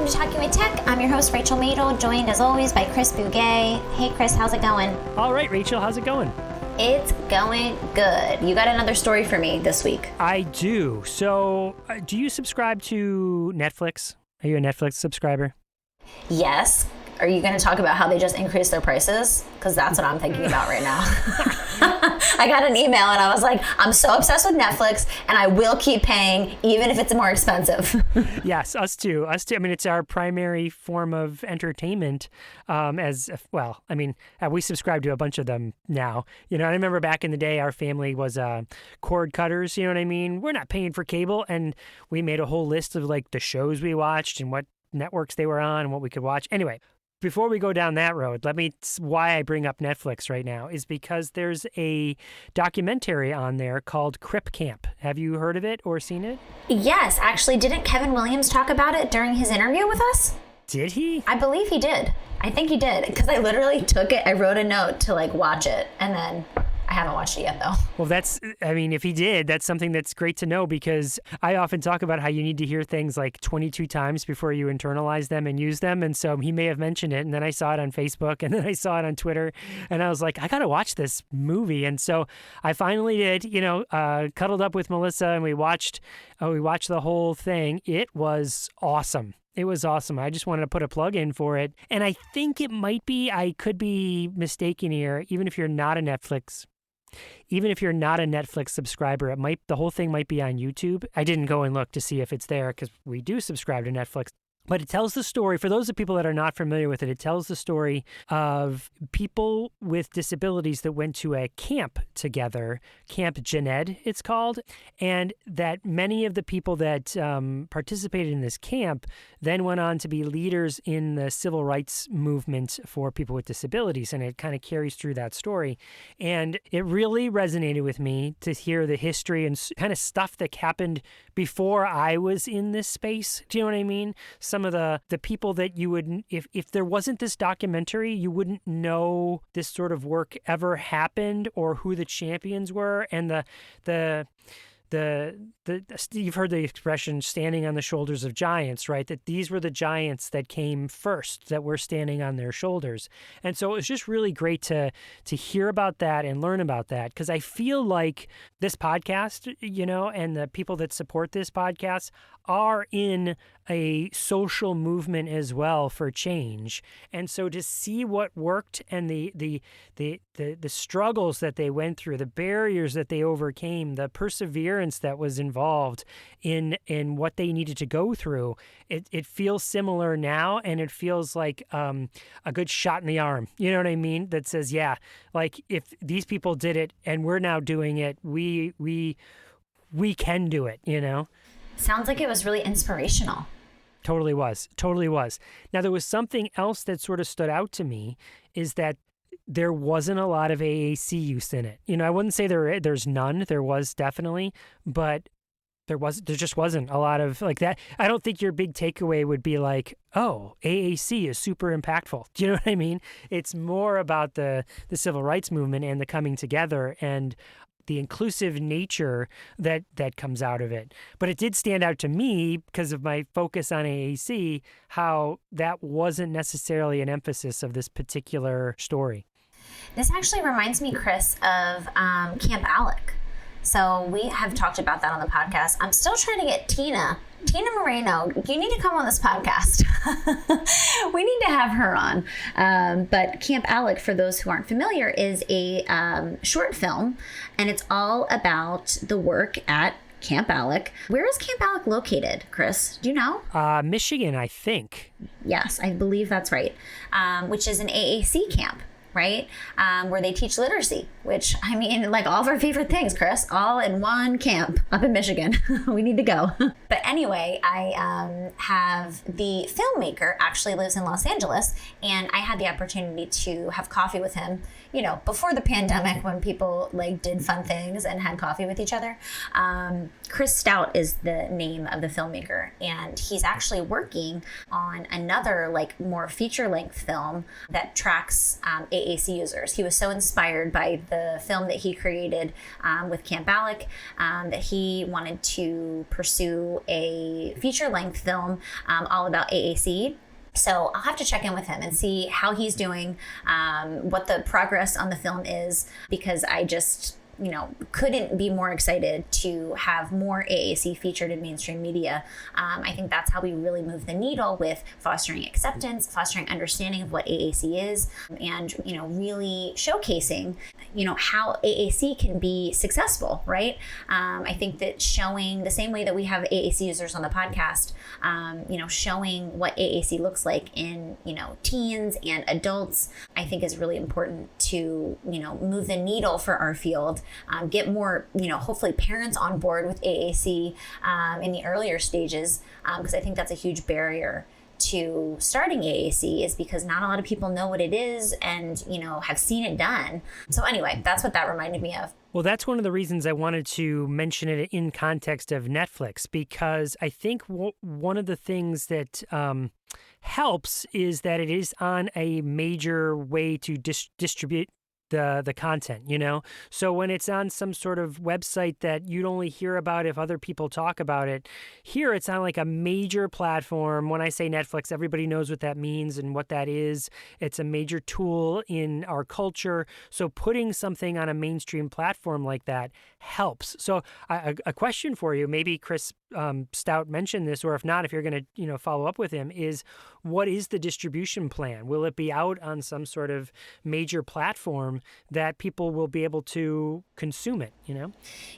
welcome to Talking with Tech. I'm your host, Rachel Madel, joined as always by Chris Bugay. Hey, Chris, how's it going? All right, Rachel, how's it going? It's going good. You got another story for me this week. I do. So, do you subscribe to Netflix? Are you a Netflix subscriber? Yes. Are you going to talk about how they just increased their prices? Because that's what I'm thinking about right now. I got an email and I was like, I'm so obsessed with Netflix and I will keep paying even if it's more expensive. Yes, us too. Us too. I mean, it's our primary form of entertainment we subscribe to a bunch of them now. You know, I remember back in the day, our family was cord cutters, you know what I mean? We're not paying for cable, and we made a whole list of like the shows we watched and what networks they were on and what we could watch. Anyway, before we go down that road, why I bring up Netflix right now is because there's a documentary on there called Crip Camp. Have you heard of it or seen it? Yes, actually, didn't Kevin Williams talk about it during his interview with us? Did he? I believe he did. I think he did, because I literally took it, I wrote a note to watch it, and then I haven't watched it yet, though. Well, if he did, that's something that's great to know, because I often talk about how you need to hear things like 22 times before you internalize them and use them. And so he may have mentioned it. And then I saw it on Facebook, and then I saw it on Twitter, and I was like, I got to watch this movie. And so I finally did, cuddled up with Melissa, and we watched the whole thing. It was awesome. It was awesome. I just wanted to put a plug in for it. And I think I could be mistaken here, even if you're not a Netflix subscriber, the whole thing might be on YouTube. I didn't go and look to see if it's there because we do subscribe to Netflix. But it tells the story, for those of people that are not familiar with it, it tells the story of people with disabilities that went to a camp together, Camp ALEC it's called, and that many of the people that participated in this camp then went on to be leaders in the civil rights movement for people with disabilities, and it kind of carries through that story. And it really resonated with me to hear the history and kind of stuff that happened before I was in this space. Do you know what I mean? Some of the people that you would, if there wasn't this documentary, you wouldn't know this sort of work ever happened or who the champions were. And you've heard the expression standing on the shoulders of giants, right? That these were the giants that came first, that were standing on their shoulders. And so it was just really great to hear about that and learn about that, because I feel like this podcast, and the people that support this podcast are in a social movement as well for change. And so to see what worked and the struggles that they went through, the barriers that they overcame, the perseverance that was involved in what they needed to go through, it feels similar now, and it feels like a good shot in the arm. You know what I mean? That says, yeah, like if these people did it and we're now doing it, we can do it, Sounds like it was really inspirational. Totally was. Now, there was something else that sort of stood out to me, is that there wasn't a lot of AAC use in it. I wouldn't say there's none. There was definitely, but there just wasn't a lot of like that. I don't think your big takeaway would be like, oh, AAC is super impactful. Do you know what I mean? It's more about the civil rights movement and the coming together and the inclusive nature that comes out of it. But it did stand out to me because of my focus on AAC, how that wasn't necessarily an emphasis of this particular story. This actually reminds me, Chris, of Camp ALEC. So we have talked about that on the podcast. I'm still trying to get Tina Moreno. You need to come on this podcast. We need to have her on. But Camp ALEC, for those who aren't familiar, is a short film, and it's all about the work at Camp ALEC. Where is Camp ALEC located, Chris? Do you know? Michigan, I think. Yes, I believe that's right. Which is an AAC camp, right? Where they teach literacy, which, I mean, like all of our favorite things, Chris, all in one camp up in Michigan. We need to go. But anyway, I have the filmmaker actually lives in Los Angeles, and I had the opportunity to have coffee with him, before the pandemic, when people did fun things and had coffee with each other. Chris Stout is the name of the filmmaker, and he's actually working on another more feature-length film that tracks AAC AAC users. He was so inspired by the film that he created with Camp ALEC that he wanted to pursue a feature-length film all about AAC. So I'll have to check in with him and see how he's doing, what the progress on the film is, because I just, couldn't be more excited to have more AAC featured in mainstream media. I think that's how we really move the needle with fostering acceptance, fostering understanding of what AAC is, and, really showcasing, how AAC can be successful, right? I think that showing the same way that we have AAC users on the podcast, showing what AAC looks like in, teens and adults, I think is really important to, move the needle for our field. Get more, hopefully parents on board with AAC in the earlier stages, because I think that's a huge barrier to starting AAC, is because not a lot of people know what it is and, have seen it done. So anyway, that's what that reminded me of. Well, that's one of the reasons I wanted to mention it in context of Netflix, because I think one of the things that helps is that it is on a major way to distribute the content, So when it's on some sort of website that you'd only hear about if other people talk about it, here it's on like a major platform. When I say Netflix, everybody knows what that means and what that is. It's a major tool in our culture. So putting something on a mainstream platform like that helps. So a question for you, maybe Chris Stout mentioned this, or if not, if you're going to, follow up with him, is what is the distribution plan? Will it be out on some sort of major platform that people will be able to consume it,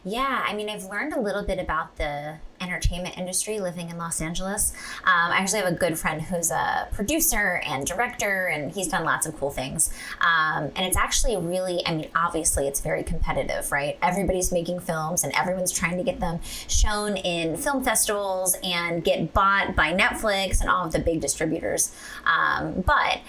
Yeah, I've learned a little bit about the entertainment industry living in Los Angeles. I actually have a good friend who's a producer and director, and he's done lots of cool things. And it's actually really, obviously it's very competitive, right? Everybody's making films and everyone's trying to get them shown in film festivals and get bought by Netflix and all of the big distributors. But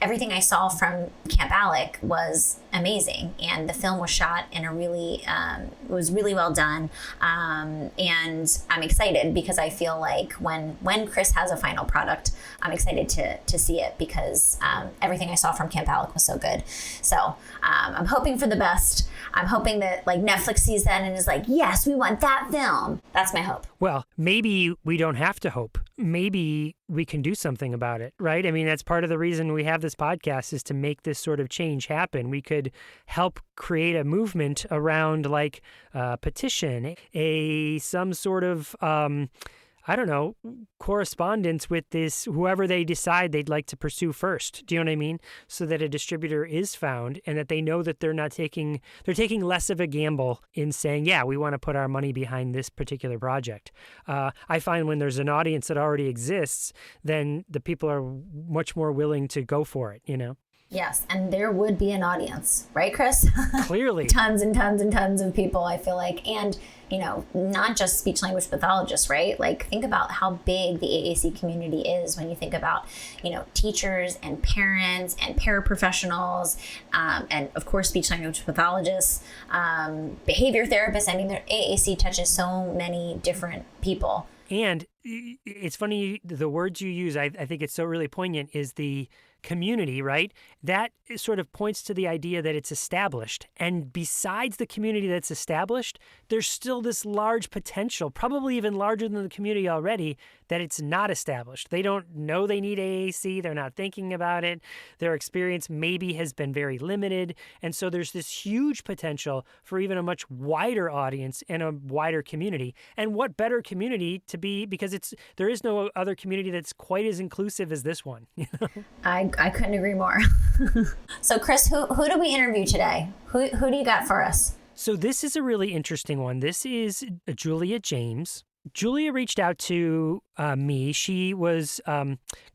everything I saw from Camp ALEC was amazing, and the film was shot in a really, it was really well done. And I'm excited because I feel like when Chris has a final product, I'm excited to see it, because everything I saw from Camp ALEC was so good. So I'm hoping for the best. I'm hoping that Netflix sees that and is like, yes, we want that film. That's my hope. Well, maybe we don't have to hope. Maybe we can do something about it, right? That's part of the reason we have this podcast, is to make this sort of change happen. We could help create a movement around a petition, some sort of, correspondence with this, whoever they decide they'd like to pursue first. Do you know what I mean? So that a distributor is found and that they know that they're taking less of a gamble in saying, yeah, we want to put our money behind this particular project. I find when there's an audience that already exists, then the people are much more willing to go for it, Yes, and there would be an audience, right, Chris? Clearly. Tons and tons and tons of people, I feel like. And, not just speech language pathologists, right? Think about how big the AAC community is when you think about, teachers and parents and paraprofessionals, and of course, speech language pathologists, behavior therapists. Their AAC touches so many different people. And it's funny, the words you use, I think it's so really poignant, is the community, right? That sort of points to the idea that it's established. And besides the community that's established, there's still this large potential, probably even larger than the community already, that it's not established. They don't know they need AAC. They're not thinking about it. Their experience there has been very limited. And so there's this huge potential for even a much wider audience and a wider community. And what better community to be, because there is no other community that's quite as inclusive as this one. I couldn't agree more. So Chris, who do we interview today? Who do you got for us? So this is a really interesting one. This is Julia James. Julia reached out to me. She was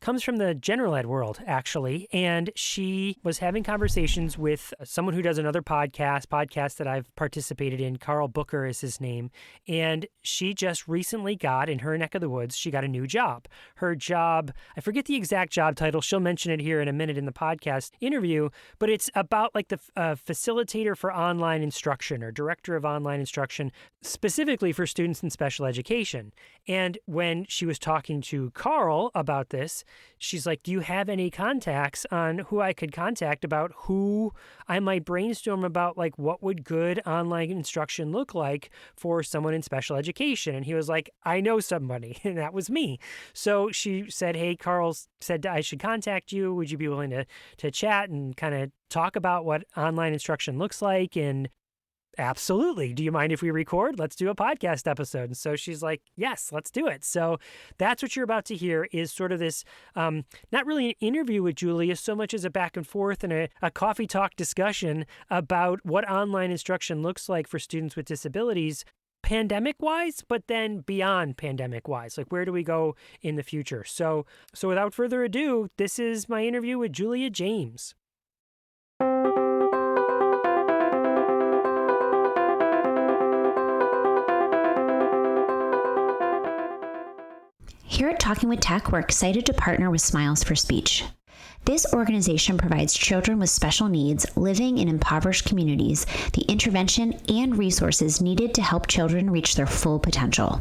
comes from the general ed world, actually, and she was having conversations with someone who does another podcast that I've participated in. Carl Booker is his name, and she just recently got, in her neck of the woods, she got a new job. Her job, I forget the exact job title. She'll mention it here in a minute in the podcast interview, but it's about the facilitator for online instruction, or director of online instruction, specifically for students in special education. And when she was was talking to Carl about this, she's like, do you have any contacts on who I could contact about who I might brainstorm about, like, what would good online instruction look like for someone in special education? And he was like, I know somebody, and that was me. So she said, hey, Carl said I should contact you. Would you be willing to chat and kind of talk about what online instruction looks like? And absolutely. Do you mind if we record? Let's do a podcast episode. And so she's like, yes, let's do it. So that's what you're about to hear is sort of this, not really an interview with Julia so much as a back and forth and a coffee talk discussion about what online instruction looks like for students with disabilities, pandemic-wise, but then beyond pandemic-wise. Like, where do we go in the future? So without further ado, this is my interview with Julia James. Here at Talking with Tech, we're excited to partner with Smiles for Speech. This organization provides children with special needs living in impoverished communities the intervention and resources needed to help children reach their full potential.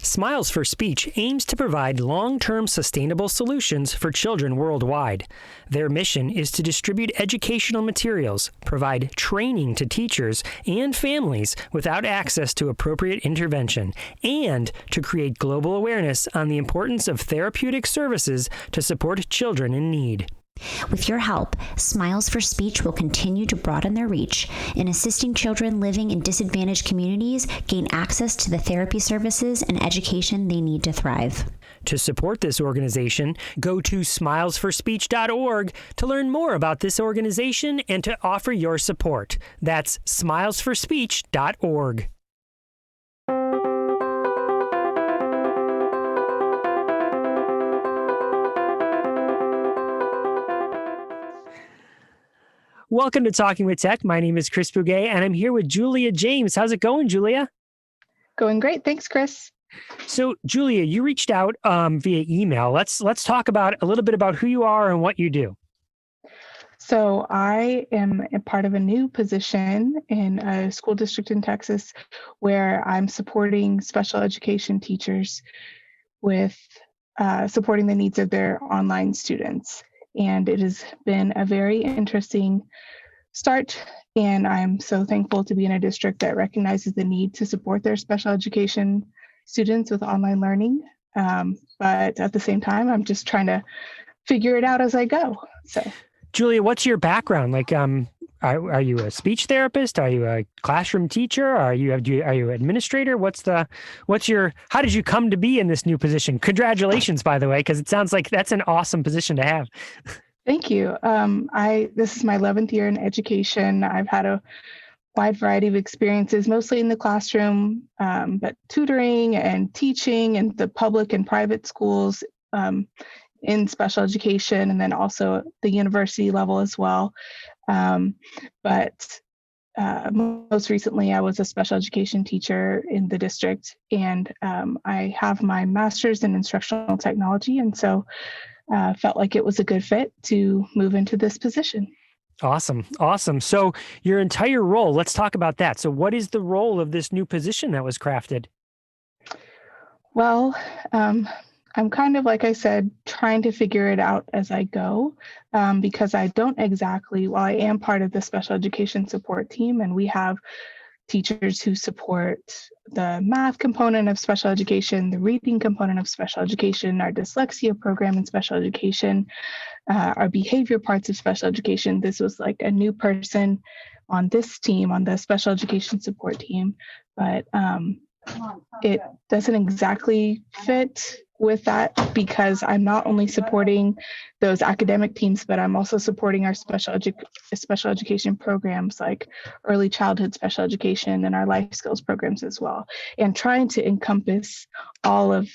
Smiles for Speech aims to provide long-term sustainable solutions for children worldwide. Their mission is to distribute educational materials, provide training to teachers and families without access to appropriate intervention, and to create global awareness on the importance of therapeutic services to support children in need. With your help, Smiles for Speech will continue to broaden their reach in assisting children living in disadvantaged communities gain access to the therapy services and education they need to thrive. To support this organization, go to smilesforspeech.org to learn more about this organization and to offer your support. That's smilesforspeech.org. Welcome to Talking with Tech. My name is Chris Bouguet, and I'm here with Julia James. How's it going, Julia? Going great. Thanks, Chris. So, Julia, you reached out via email. Let's talk about a little bit about who you are and what you do. So I am a part of a new position in a school district in Texas where I'm supporting special education teachers with supporting the needs of their online students. And it has been a very interesting start. And I'm so thankful to be in a district that recognizes the need to support their special education students with online learning. But at the same time, I'm just trying to figure it out as I go. So, Julia, what's your background? Like, are you a speech therapist? Are you a classroom teacher? Are you administrator? How did you come to be in this new position? Congratulations, by the way, because it sounds like that's an awesome position to have. Thank you. This is my 11th year in education. I've had a wide variety of experiences, mostly in the classroom, but tutoring and teaching in the public and private schools, in special education, and then also the university level as well. But most recently, I was a special education teacher in the district, and I have my master's in instructional technology, and so felt like it was a good fit to move into this position. Awesome. So your entire role, let's talk about that. So what is the role of this new position that was crafted? Well, I'm kind of, like I said, trying to figure it out as I go, because I don't exactly, while I am part of the special education support team, and we have teachers who support the math component of special education, the reading component of special education, our dyslexia program in special education, our behavior parts of special education. This was like a new person on this team, on the special education support team, but it doesn't exactly fit with that, because I'm not only supporting those academic teams, but I'm also supporting our special education programs like early childhood special education and our life skills programs as well, and trying to encompass all of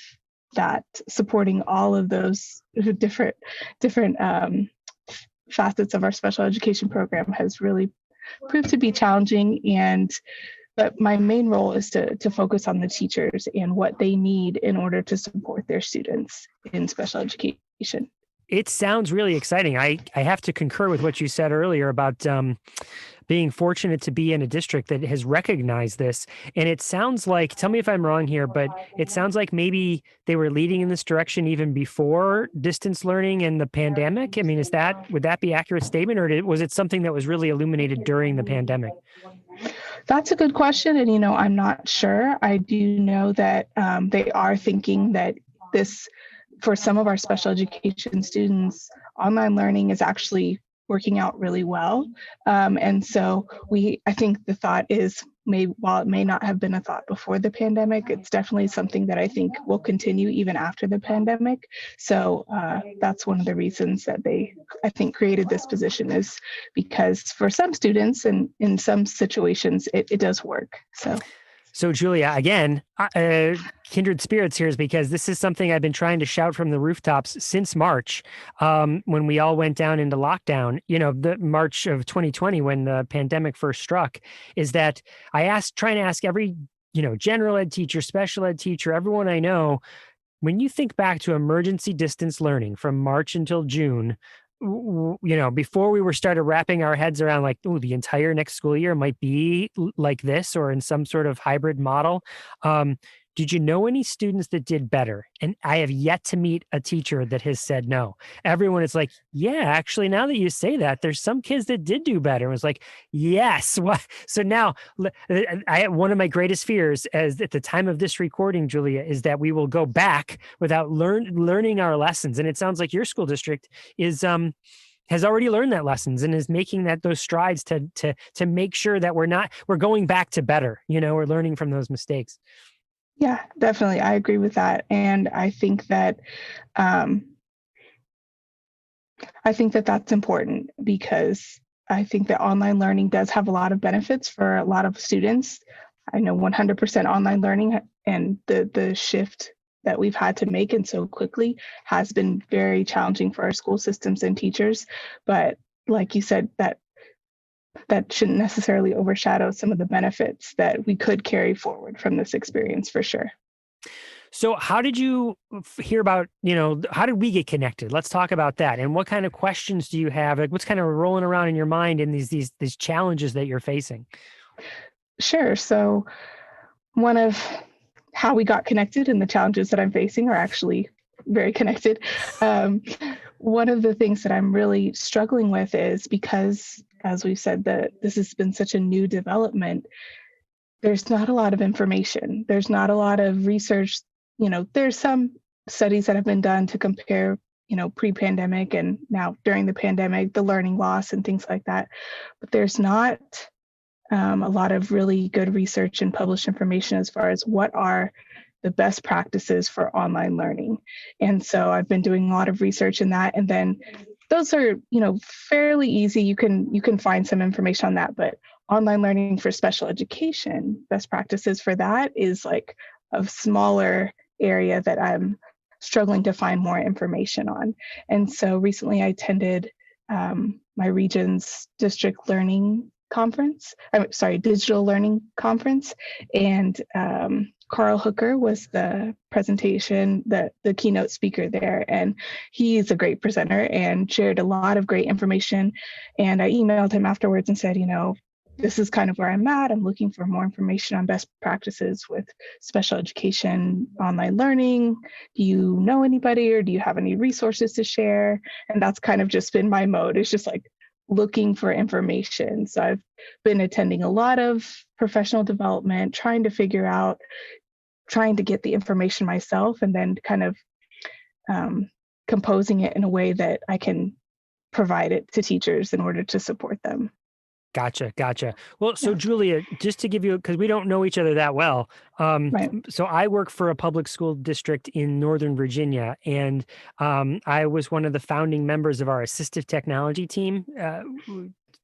that, supporting all of those different facets of our special education program has really proved to be challenging. But my main role is to focus on the teachers and what they need in order to support their students in special education. It sounds really exciting. I have to concur with what you said earlier about being fortunate to be in a district that has recognized this. And it sounds like, tell me if I'm wrong here, but it sounds like maybe they were leading in this direction even before distance learning and the pandemic. I mean, would that be an accurate statement, or was it something that was really illuminated during the pandemic? That's a good question. And, I'm not sure. I do know that they are thinking that this, for some of our special education students, online learning is actually working out really well. And so I think the thought is, while it may not have been a thought before the pandemic, it's definitely something that I think will continue even after the pandemic. So that's one of the reasons that I think, created this position, is because for some students and in some situations, it does work. So Julia, again, kindred spirits here, is because this is something I've been trying to shout from the rooftops since March, when we all went down into lockdown, the March of 2020, when the pandemic first struck, is that trying to ask every, general ed teacher, special ed teacher, everyone I know, when you think back to emergency distance learning from March until June, before we started wrapping our heads around like, oh, the entire next school year might be like this or in some sort of hybrid model. Did you know any students that did better? And I have yet to meet a teacher that has said no. Everyone is like, yeah, actually, now that you say that, there's some kids that did do better. It was like, yes. So now one of my greatest fears as at the time of this recording, Julia, is that we will go back without learning our lessons. And it sounds like your school district has already learned that lessons and is making those strides to make sure that we're going back to better, we're learning from those mistakes. Yeah, definitely. I agree with that. And I think that that's important, because I think that online learning does have a lot of benefits for a lot of students. I know 100% online learning and the shift that we've had to make and so quickly has been very challenging for our school systems and teachers. But like you said, that shouldn't necessarily overshadow some of the benefits that we could carry forward from this experience, for sure. So how did you hear about, how did we get connected? Let's talk about that. And what kind of questions do you have? Like, what's kind of rolling around in your mind in these challenges that you're facing? Sure. So one of how we got connected and the challenges that I'm facing are actually very connected. One of the things that I'm really struggling with is, because, as we've said, that this has been such a new development, there's not a lot of information. There's not a lot of research. There's some studies that have been done to compare, pre-pandemic and now during the pandemic, the learning loss and things like that. But there's not a lot of really good research and published information as far as what are the best practices for online learning. And so I've been doing a lot of research in that. And then those are, fairly easy. You can find some information on that, but online learning for special education, best practices for that is like a smaller area that I'm struggling to find more information on. And so recently I attended my region's district learning conference, digital learning conference. And Carl Hooker was the the keynote speaker there. And he's a great presenter and shared a lot of great information. And I emailed him afterwards and said, this is kind of where I'm at. I'm looking for more information on best practices with special education online learning. Do you know anybody, or do you have any resources to share? And that's kind of just been my mode. It's just like looking for information. So I've been attending a lot of professional development, trying to get the information myself, and then kind of composing it in a way that I can provide it to teachers in order to support them. Gotcha. Well, so Julia, just to give you, because we don't know each other that well. Right. So I work for a public school district in Northern Virginia, and I was one of the founding members of our assistive technology team.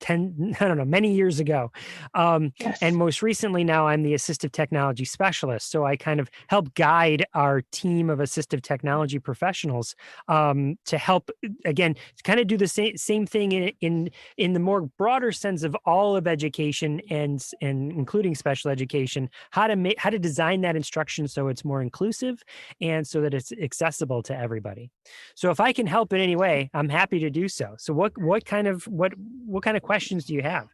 Many years ago. Yes. And most recently now I'm the assistive technology specialist. So I kind of help guide our team of assistive technology professionals to help, again, kind of do the same thing in the more broader sense of all of education and including special education, how to design that instruction so it's more inclusive and so that it's accessible to everybody. So if I can help in any way, I'm happy to do so. So what kind of questions do you have?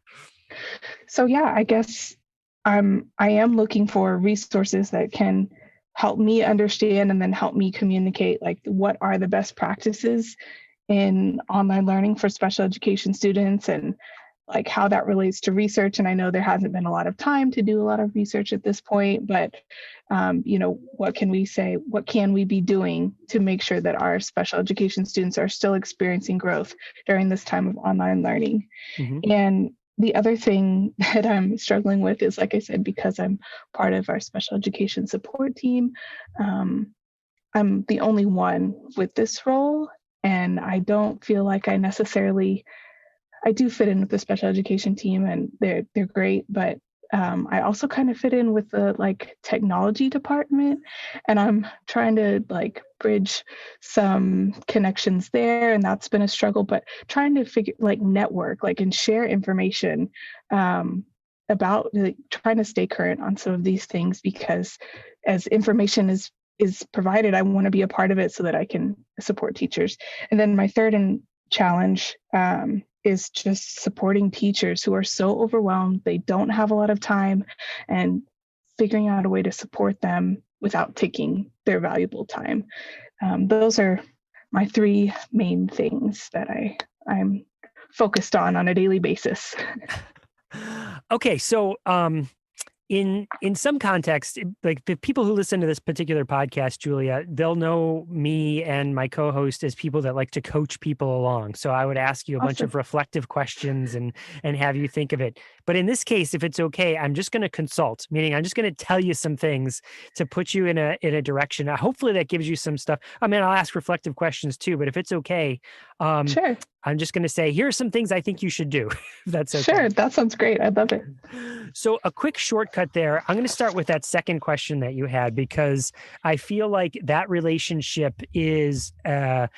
So yeah, I guess I am looking for resources that can help me understand and then help me communicate like what are the best practices in online learning for special education students and like how that relates to research. And I know there hasn't been a lot of time to do a lot of research at this point, but what can we say? What can we be doing to make sure that our special education students are still experiencing growth during this time of online learning? Mm-hmm. And the other thing that I'm struggling with is, like I said, because I'm part of our special education support team, I'm the only one with this role. And I don't feel like I do fit in with the special education team and they're great, but I also kind of fit in with the like technology department, and I'm trying to like bridge some connections there, and that's been a struggle. But trying to figure like network, like and share information about like, trying to stay current on some of these things because as information is provided, I want to be a part of it so that I can support teachers. And then my third and challenge is just supporting teachers who are so overwhelmed, they don't have a lot of time, and figuring out a way to support them without taking their valuable time. Those are my three main things that I'm focused on a daily basis. Okay, so in some context, like the people who listen to this particular podcast, Julia, they'll know me and my co-host as people that like to coach people along. So I would ask you a bunch of reflective questions and have you think of it. But in this case, if it's okay, I'm just going to consult, meaning I'm just going to tell you some things to put you in a direction. Hopefully that gives you some stuff. I mean, I'll ask reflective questions too, but if it's okay, Sure. I'm just going to say, here are some things I think you should do. If that's okay. Sure. That sounds great. I'd love it. So a quick shortcut there. I'm going to start with that second question that you had, because I feel like that relationship is the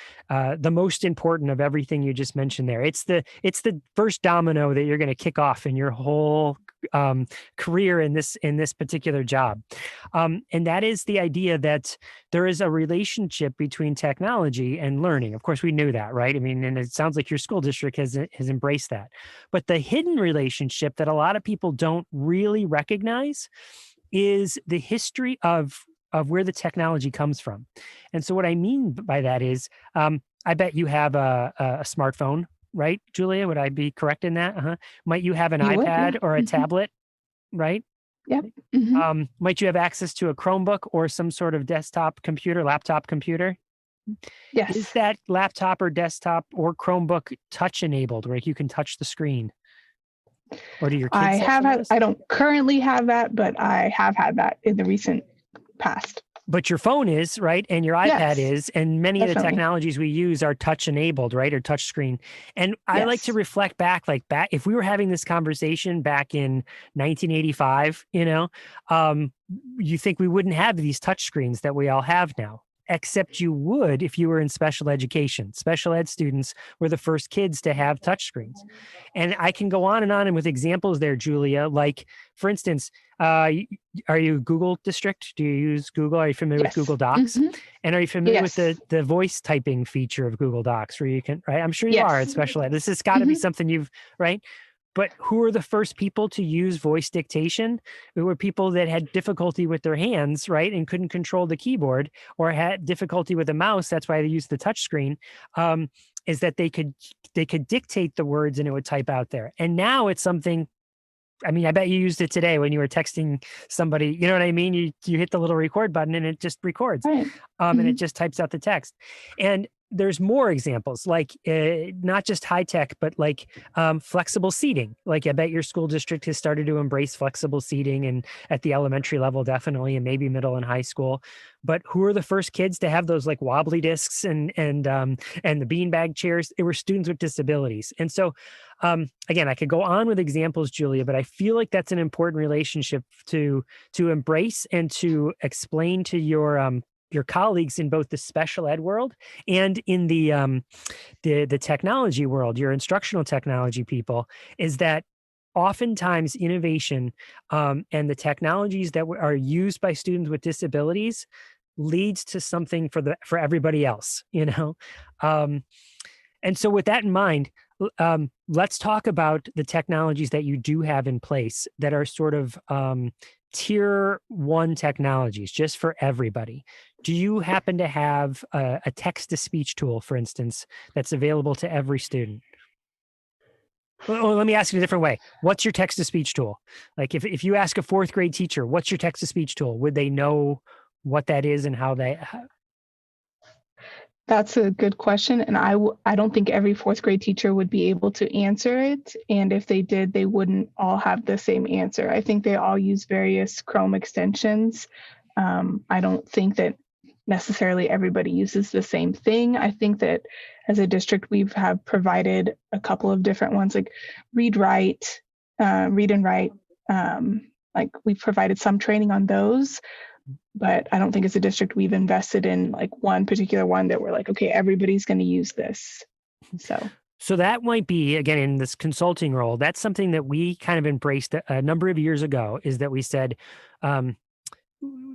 most important of everything you just mentioned there. It's the first domino that you're going to kick off in your whole career in this particular job. And that is the idea that there is a relationship between technology and learning. Of course, we knew that, right? I mean, and it sounds like your school district has embraced that. But the hidden relationship that a lot of people don't really recognize is the history of where the technology comes from. And so what I mean by that is, I bet you have a smartphone, right, Julia? Would I be correct in that? Uh-huh. Might you have an iPad or a tablet, right? Yep. Mm-hmm. Might you have access to a Chromebook or some sort of desktop computer, laptop computer? Yes. Is that laptop or desktop or Chromebook touch enabled, where you can touch the screen? Or do your kids I don't currently have that, but I have had that in the recent past. But your phone is, right? And your iPad Yes, is, and many of the definitely. technologies we use are touch enabled, right? Or touch screen. And I like to reflect back, if we were having this conversation back in 1985, you think we wouldn't have these touch screens that we all have now. Except you would if you were in special education. Special ed students were the first kids to have touchscreens. And I can go on and with examples there, Julia. Like, for instance, are you Google district? Do you use Google? Are you familiar with Google Docs? Mm-hmm. And are you familiar with the voice typing feature of Google Docs where you can, right? I'm sure you are at special ed. This has got to be something you've, right? But who were the first people to use voice dictation? It were people that had difficulty with their hands, right, and couldn't control the keyboard, or had difficulty with a mouse. That's why they used the touch screen. Is that they could dictate the words and it would type out there. And now it's something. I mean, I bet you used it today when you were texting somebody. You know what I mean? You hit the little record button and it just records, right. And it just types out the text. And there's more examples, like not just high tech, but like flexible seating. Like I bet your school district has started to embrace flexible seating, and at the elementary level, definitely, and maybe middle and high school. But who are the first kids to have those like wobbly discs and the beanbag chairs? It were students with disabilities. And so, again, I could go on with examples, Julia, but I feel like that's an important relationship to embrace and to explain to your colleagues in both the special ed world and in the technology world, your instructional technology people, is that oftentimes innovation and the technologies that are used by students with disabilities leads to something for everybody else, And so with that in mind, let's talk about the technologies that you do have in place that are sort of tier one technologies, just for everybody. Do you happen to have a text-to-speech tool, for instance, that's available to every student? Well, let me ask it a different way. What's your text-to-speech tool? Like if you ask a fourth grade teacher, what's your text-to-speech tool? Would they know what that is and how they... That's a good question. And I don't think every fourth grade teacher would be able to answer it. And if they did, they wouldn't all have the same answer. I think they all use various Chrome extensions. I don't think that necessarily everybody uses the same thing. I think that as a district, we have provided a couple of different ones, like read and write. Like we've provided some training on those, but I don't think as a district we've invested in like one particular one that we're like, okay, everybody's going to use this. So that might be, again, in this consulting role, that's something that we kind of embraced a number of years ago, is that we said,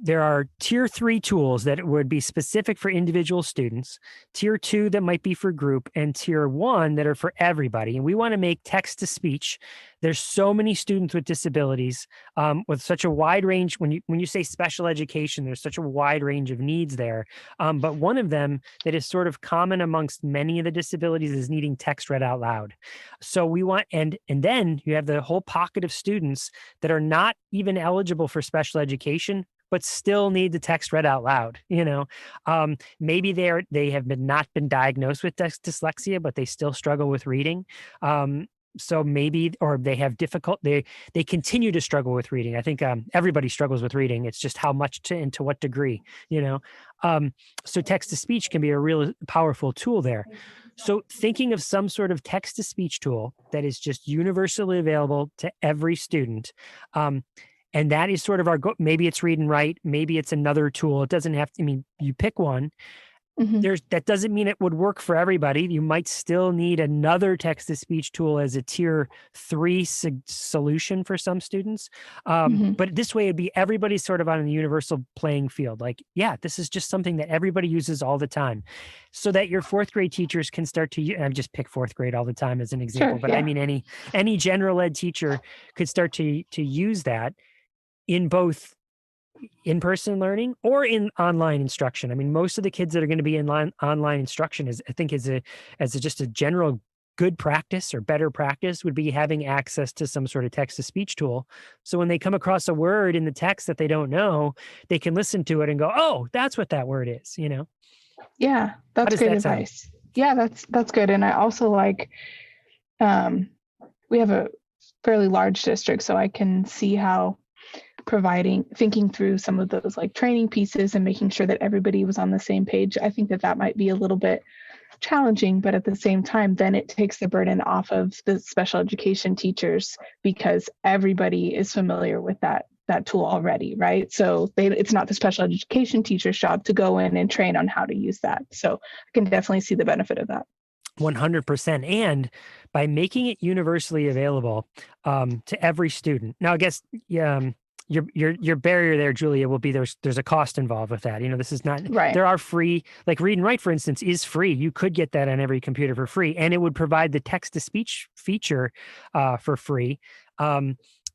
there are tier 3 tools that would be specific for individual students, tier 2 that might be for group, and tier 1 that are for everybody. And we want to make text to speech. There's so many students with disabilities, with such a wide range. When you say special education, there's such a wide range of needs there. But one of them that is sort of common amongst many of the disabilities is needing text read out loud. So we want, and then you have the whole pocket of students that are not even eligible for special education, but still need the text read out loud. Maybe they have not been diagnosed with dyslexia, but they still struggle with reading. So maybe, or they have they continue to struggle with reading. I think everybody struggles with reading. It's just how much and to what degree, so text to speech can be a real powerful tool there. So thinking of some sort of text to speech tool that is just universally available to every student, and that is sort of our goal. Maybe it's read and write. Maybe it's another tool. It doesn't have to, you pick one. mm-hmm. That doesn't mean it would work for everybody. You might still need another text-to-speech tool as a tier 3 solution for some students. But this way it'd be everybody's sort of on a universal playing field. Like, yeah, this is just something that everybody uses all the time, so that your fourth grade teachers can start to, I just pick fourth grade all the time as an example, Sure, but yeah. I mean, any general ed teacher could start to use that in both in-person learning or in online instruction. I mean, most of the kids that are going to be in online instruction is just a general good practice or better practice would be having access to some sort of text-to-speech tool. So when they come across a word in the text that they don't know, they can listen to it and go, oh, that's what that word is, Yeah, that's great advice. Yeah, that's good. And I also like, we have a fairly large district, so I can see how thinking through some of those like training pieces and making sure that everybody was on the same page. I think that might be a little bit challenging, but at the same time, then it takes the burden off of the special education teachers because everybody is familiar with that tool already, right? So it's not the special education teacher's job to go in and train on how to use that. So I can definitely see the benefit of that. 100%. And by making it universally available to every student. Now, I guess, your barrier there, Julia, will be there's a cost involved with that. This is not right. There are free, like read and write, for instance, is free. You could get that on every computer for free, and it would provide the text to speech feature for free.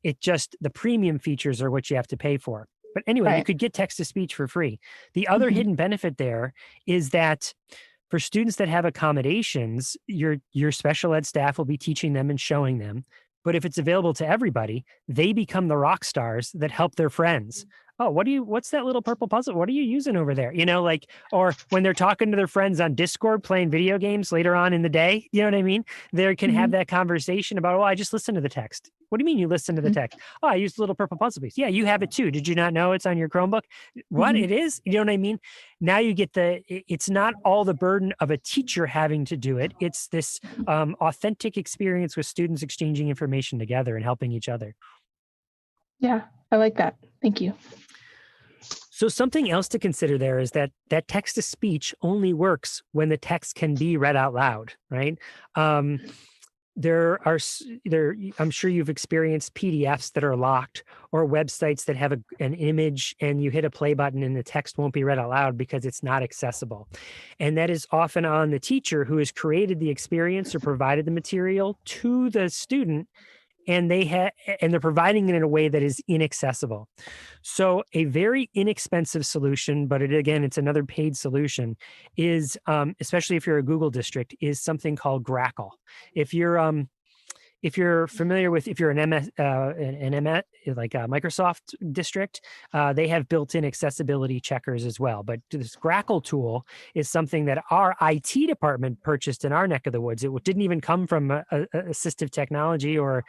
It just, the premium features are what you have to pay for. But anyway, You could get text to speech for free. The other hidden benefit there is that for students that have accommodations, your special ed staff will be teaching them and showing them. But if it's available to everybody, they become the rock stars that help their friends. Oh, what's that little purple puzzle? What are you using over there? Or when they're talking to their friends on Discord, playing video games later on in the day, you know what I mean? They can have that conversation about, oh, I just listened to the text. What do you mean you listen to the text? Oh, I used the little purple puzzle piece. Yeah, you have it too. Did you not know it's on your Chromebook? What it is? You know what I mean? Now you get it's not all the burden of a teacher having to do it. It's this authentic experience with students exchanging information together and helping each other. Yeah, I like that. Thank you. So something else to consider there is that text to speech only works when the text can be read out loud, right? I'm sure you've experienced PDFs that are locked, or websites that have an image and you hit a play button and the text won't be read out loud because it's not accessible. And that is often on the teacher who has created the experience or provided the material to the student, and they're providing it in a way that is inaccessible. So a very inexpensive solution, but it's another paid solution, is especially if you're a Google district, is something called Grackle. If you're familiar with, if you're an MS, like a Microsoft district, they have built-in accessibility checkers as well. But this Grackle tool is something that our IT department purchased in our neck of the woods. It didn't even come from assistive technology or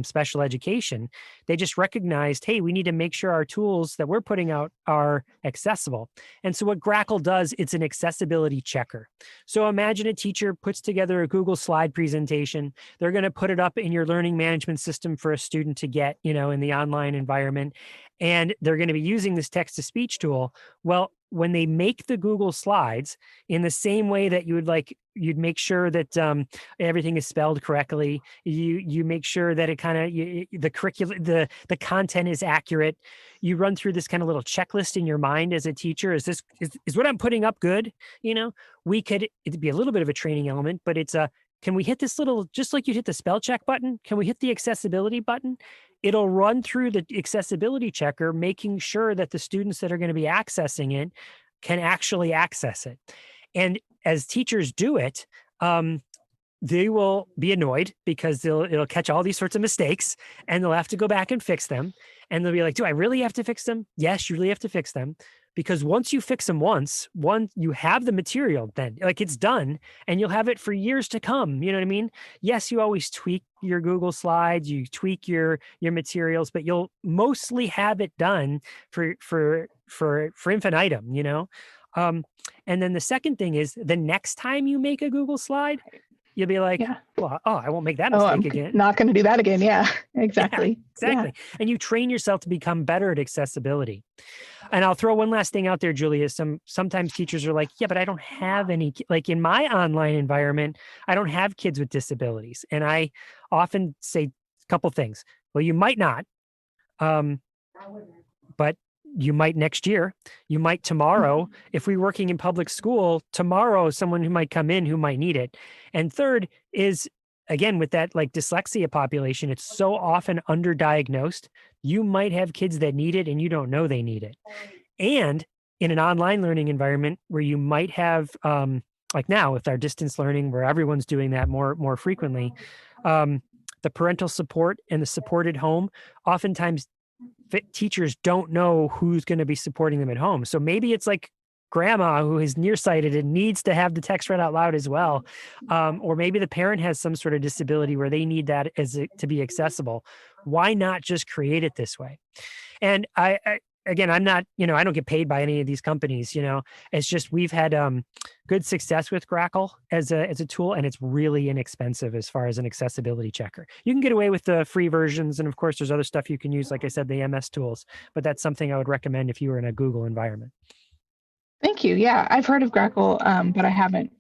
special education. They just recognized, hey, we need to make sure our tools that we're putting out are accessible. And so what Grackle does, it's an accessibility checker. So imagine a teacher puts together a Google slide presentation. They're going to put it up in your learning management system for a student to get, in the online environment. And they're going to be using this text-to-speech tool. Well, when they make the Google slides, in the same way that you'd make sure that everything is spelled correctly, you make sure that it kind of, the curriculum, the content is accurate. You run through this kind of little checklist in your mind as a teacher. Is what I'm putting up good? It'd be a little bit of a training element, but can we hit this little, just like you hit the spell check button? Can we hit the accessibility button? It'll run through the accessibility checker, making sure that the students that are going to be accessing it can actually access it. And as teachers do it, they will be annoyed because it'll catch all these sorts of mistakes, and they'll have to go back and fix them. And they'll be like, do I really have to fix them? Yes, you really have to fix them. Because once you fix them you have the material then, like it's done, and you'll have it for years to come. You know what I mean? Yes, you always tweak your Google slides, you tweak your materials, but you'll mostly have it done for infinitum, And then the second thing is, the next time you make a Google slide, you'll be like, well, I won't make that mistake again. Not going to do that again. Yeah, exactly. Yeah, exactly. Yeah. And you train yourself to become better at accessibility. And I'll throw one last thing out there, Julia. Sometimes teachers are like, yeah, but I don't have any, like in my online environment, I don't have kids with disabilities. And I often say a couple things. Well, you might not, but you might next year, you might tomorrow. If we're working in public school, tomorrow, someone who might come in who might need it. And third is, again, with that like dyslexia population, it's so often underdiagnosed. You might have kids that need it and you don't know they need it. And in an online learning environment where you might have, like now with our distance learning, where everyone's doing that more frequently, the parental support and the supported home, oftentimes teachers don't know who's going to be supporting them at home. So maybe it's like grandma who is nearsighted and needs to have the text read out loud as well. Or maybe the parent has some sort of disability where they need that to be accessible. Why not just create it this way? And again, I'm not, I don't get paid by any of these companies, it's just, we've had good success with Grackle as a tool, and it's really inexpensive as far as an accessibility checker. You can get away with the free versions. And of course, there's other stuff you can use, like I said, the MS tools, but that's something I would recommend if you were in a Google environment. Thank you. Yeah, I've heard of Grackle, but I haven't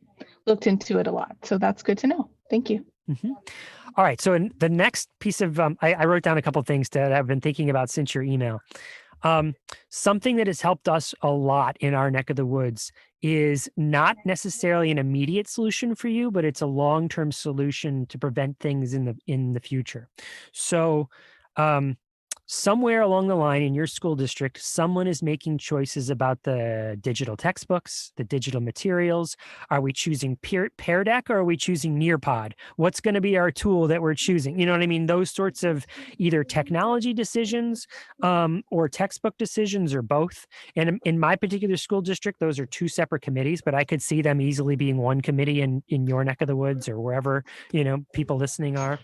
looked into it a lot. So that's good to know. Thank you. Mm-hmm. All right. So in the next piece of, I wrote down a couple of things that I've been thinking about since your email. Something that has helped us a lot in our neck of the woods is not necessarily an immediate solution for you, but it's a long-term solution to prevent things in the future. So, somewhere along the line in your school district, someone is making choices about the digital textbooks, the digital materials. Are we choosing Pear Deck or are we choosing Nearpod? What's going to be our tool that we're choosing? You know what I mean? Those sorts of either technology decisions or textbook decisions, or both. And in my particular school district, those are two separate committees, but I could see them easily being one committee in your neck of the woods or wherever, people listening are.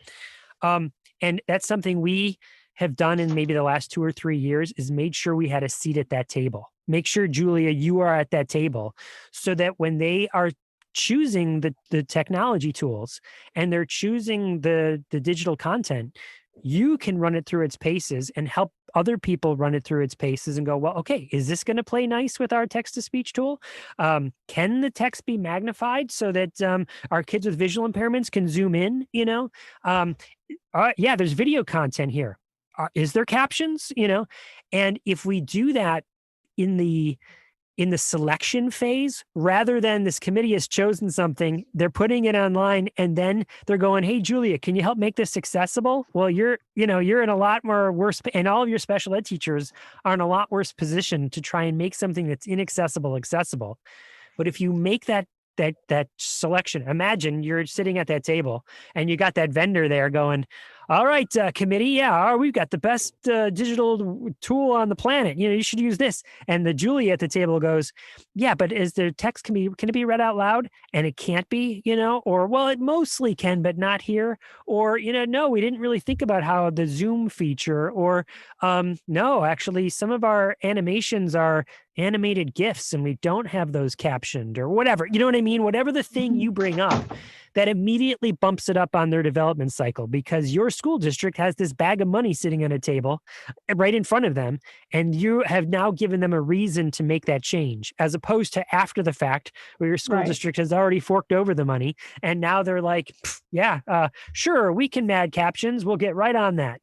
And that's something we have done in maybe the last 2 or 3 years, is made sure we had a seat at that table. Make sure, Julia, you are at that table, so that when they are choosing the technology tools and they're choosing the digital content, you can run it through its paces and help other people run it through its paces and go, well, okay, is this going to play nice with our text-to-speech tool? Can the text be magnified so that our kids with visual impairments can zoom in, yeah, there's video content here. Is there captions, And if we do that in the selection phase, rather than this committee has chosen something, they're putting it online and then they're going, hey, Julia, can you help make this accessible? Well, you're in a lot more worse, and all of your special ed teachers are in a lot worse position to try and make something that's inaccessible accessible. But if you make that selection, imagine you're sitting at that table and you got that vendor there going, all right, committee, yeah, we've got the best digital tool on the planet. You should use this. And the Julie at the table goes, yeah, but is the text can it be read out loud? And it can't be, or, well, it mostly can, but not here. Or, no, we didn't really think about how the Zoom feature, or no, actually some of our animations are animated GIFs and we don't have those captioned, or whatever. You know what I mean? Whatever the thing you bring up, that immediately bumps it up on their development cycle, because your school district has this bag of money sitting on a table right in front of them. And you have now given them a reason to make that change, as opposed to after the fact where your school district has already forked over the money. And now they're like, yeah, sure, we can add captions. We'll get right on that.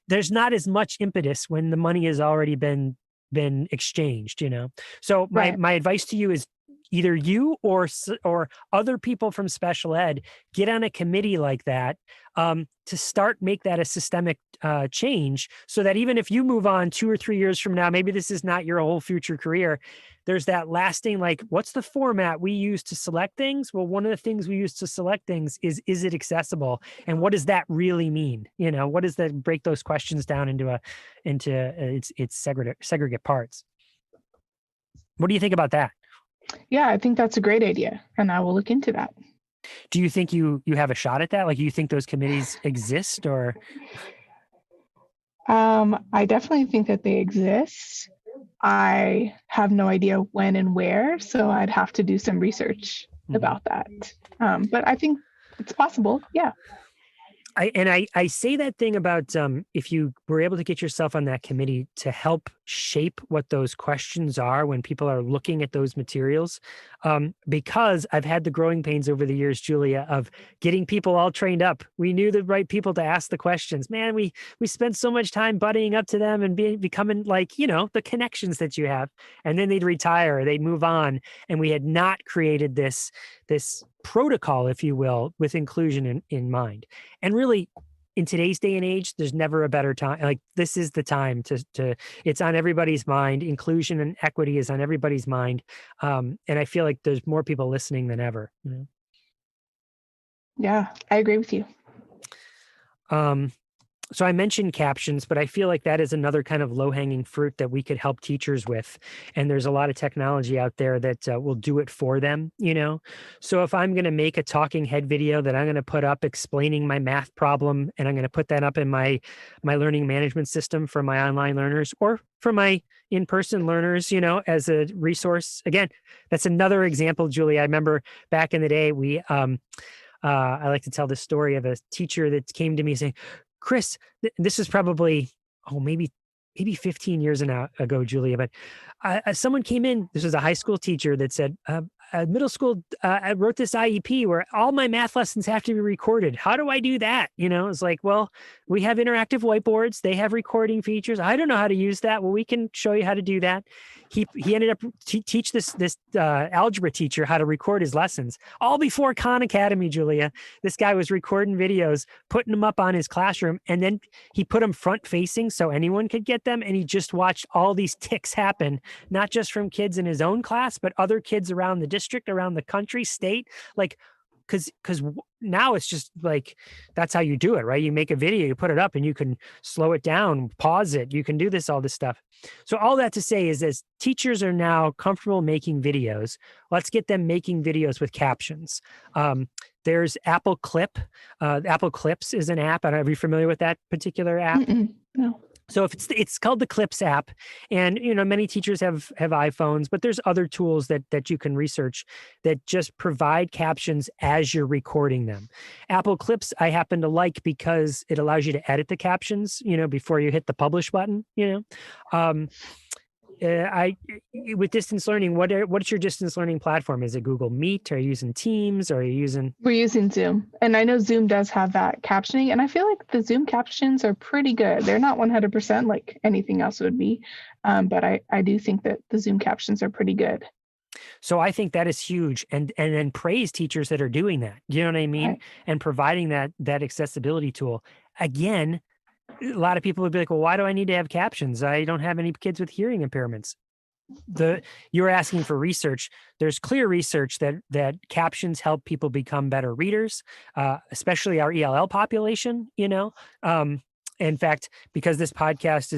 There's not as much impetus when the money has already been exchanged, So my advice to you is, either you or other people from special ed get on a committee like that to make that a systemic change, so that even if you move on 2 or 3 years from now, maybe this is not your whole future career, there's that lasting, what's the format we use to select things? Well, one of the things we use to select things is it accessible? And what does that really mean? What does that break those questions down into its segregate parts? What do you think about that? Yeah, I think that's a great idea, and I will look into that. Do you think you have a shot at that? You think those committees exist, or? I definitely think that they exist. I have no idea when and where, so I'd have to do some research about that. But I think it's possible. Yeah. I say that thing about if you were able to get yourself on that committee to help shape what those questions are when people are looking at those materials, because I've had the growing pains over the years, Julia, of getting people all trained up. We knew the right people to ask the questions. Man, we spent so much time buddying up to them and becoming the connections that you have, and then they'd retire, or they'd move on, and we had not created this protocol, if you will, with inclusion in mind. And really, in today's day and age, there's never a better time. This is the time to it's on everybody's mind. Inclusion and equity is on everybody's mind. And I feel like there's more people listening than ever. Yeah, I agree with you. So I mentioned captions, but I feel like that is another kind of low-hanging fruit that we could help teachers with. And there's a lot of technology out there that will do it for them, So if I'm going to make a talking head video that I'm going to put up explaining my math problem, and I'm going to put that up in my learning management system for my online learners, or for my in-person learners, as a resource. Again, that's another example, Julie. I remember back in the day, I like to tell this story of a teacher that came to me saying, Chris, this is probably, maybe 15 years ago, Julia, but someone came in, this was a high school teacher that said, middle school, I wrote this IEP where all my math lessons have to be recorded. How do I do that? It's like, well, we have interactive whiteboards. They have recording features. I don't know how to use that. Well, we can show you how to do that. He ended up teach this algebra teacher how to record his lessons, all before Khan Academy, Julia. This guy was recording videos, putting them up on his classroom, and then he put them front facing so anyone could get them. And he just watched all these ticks happen, not just from kids in his own class, but other kids around the district, around the country, state, because now it's just that's how you do it, right? You make a video, you put it up, and you can slow it down, pause it. You can do all this stuff. So all that to say is, as teachers are now comfortable making videos, let's get them making videos with captions. There's Apple Clip. Apple Clips is an app. Are you familiar with that particular app? No. So if it's called the Clips app, and many teachers have iPhones, but there's other tools that you can research that just provide captions as you're recording them. Apple Clips I happen to like because it allows you to edit the captions, before you hit the publish button. Um, I with distance learning, what's your distance learning platform? Is it Google Meet? Are you using Teams? Or are you using? We're using Zoom, and I know Zoom does have that captioning, and I feel like the Zoom captions are pretty good. They're not 100% like anything else would be, but I do think that the Zoom captions are pretty good. So I think that is huge, and then praise teachers that are doing that. You know what I mean? Right. And providing that accessibility tool. Again, a lot of people would be like, well, why do I need to have captions? I don't have any kids with hearing impairments. You're asking for research. There's clear research that captions help people become better readers, especially our ELL population. In fact, because this podcast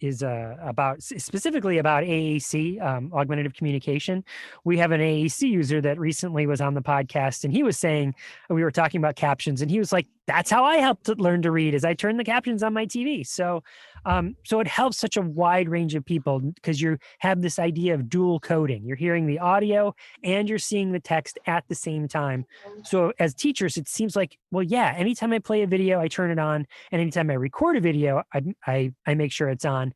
is about specifically about AAC, augmentative communication, we have an AAC user that recently was on the podcast, and he was saying, we were talking about captions, and he was like, "That's how I helped learn to read, is I turn the captions on my TV." So it helps such a wide range of people because you have this idea of dual coding. You're hearing the audio and you're seeing the text at the same time. So as teachers, it seems like, well, yeah, anytime I play a video, I turn it on, and anytime I record a video, I make sure it's on.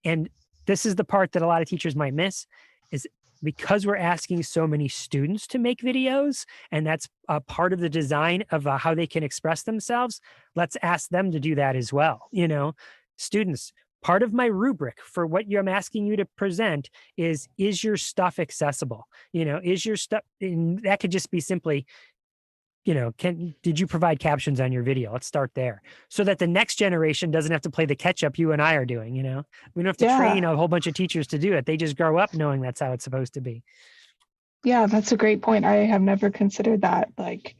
And this is the part that a lot of teachers might miss, is because we're asking so many students to make videos, and that's a part of the design of how they can express themselves. Let's ask them to do that as well. Students, part of my rubric for what I'm asking you to present is your stuff accessible? Is your stuff, and that could just be simply, did you provide captions on your video? Let's start there, so that the next generation doesn't have to play the catch up you and I are doing. We don't have to train a whole bunch of teachers to do it. They just grow up knowing that's how it's supposed to be. Yeah, that's a great point. I have never considered that. Like,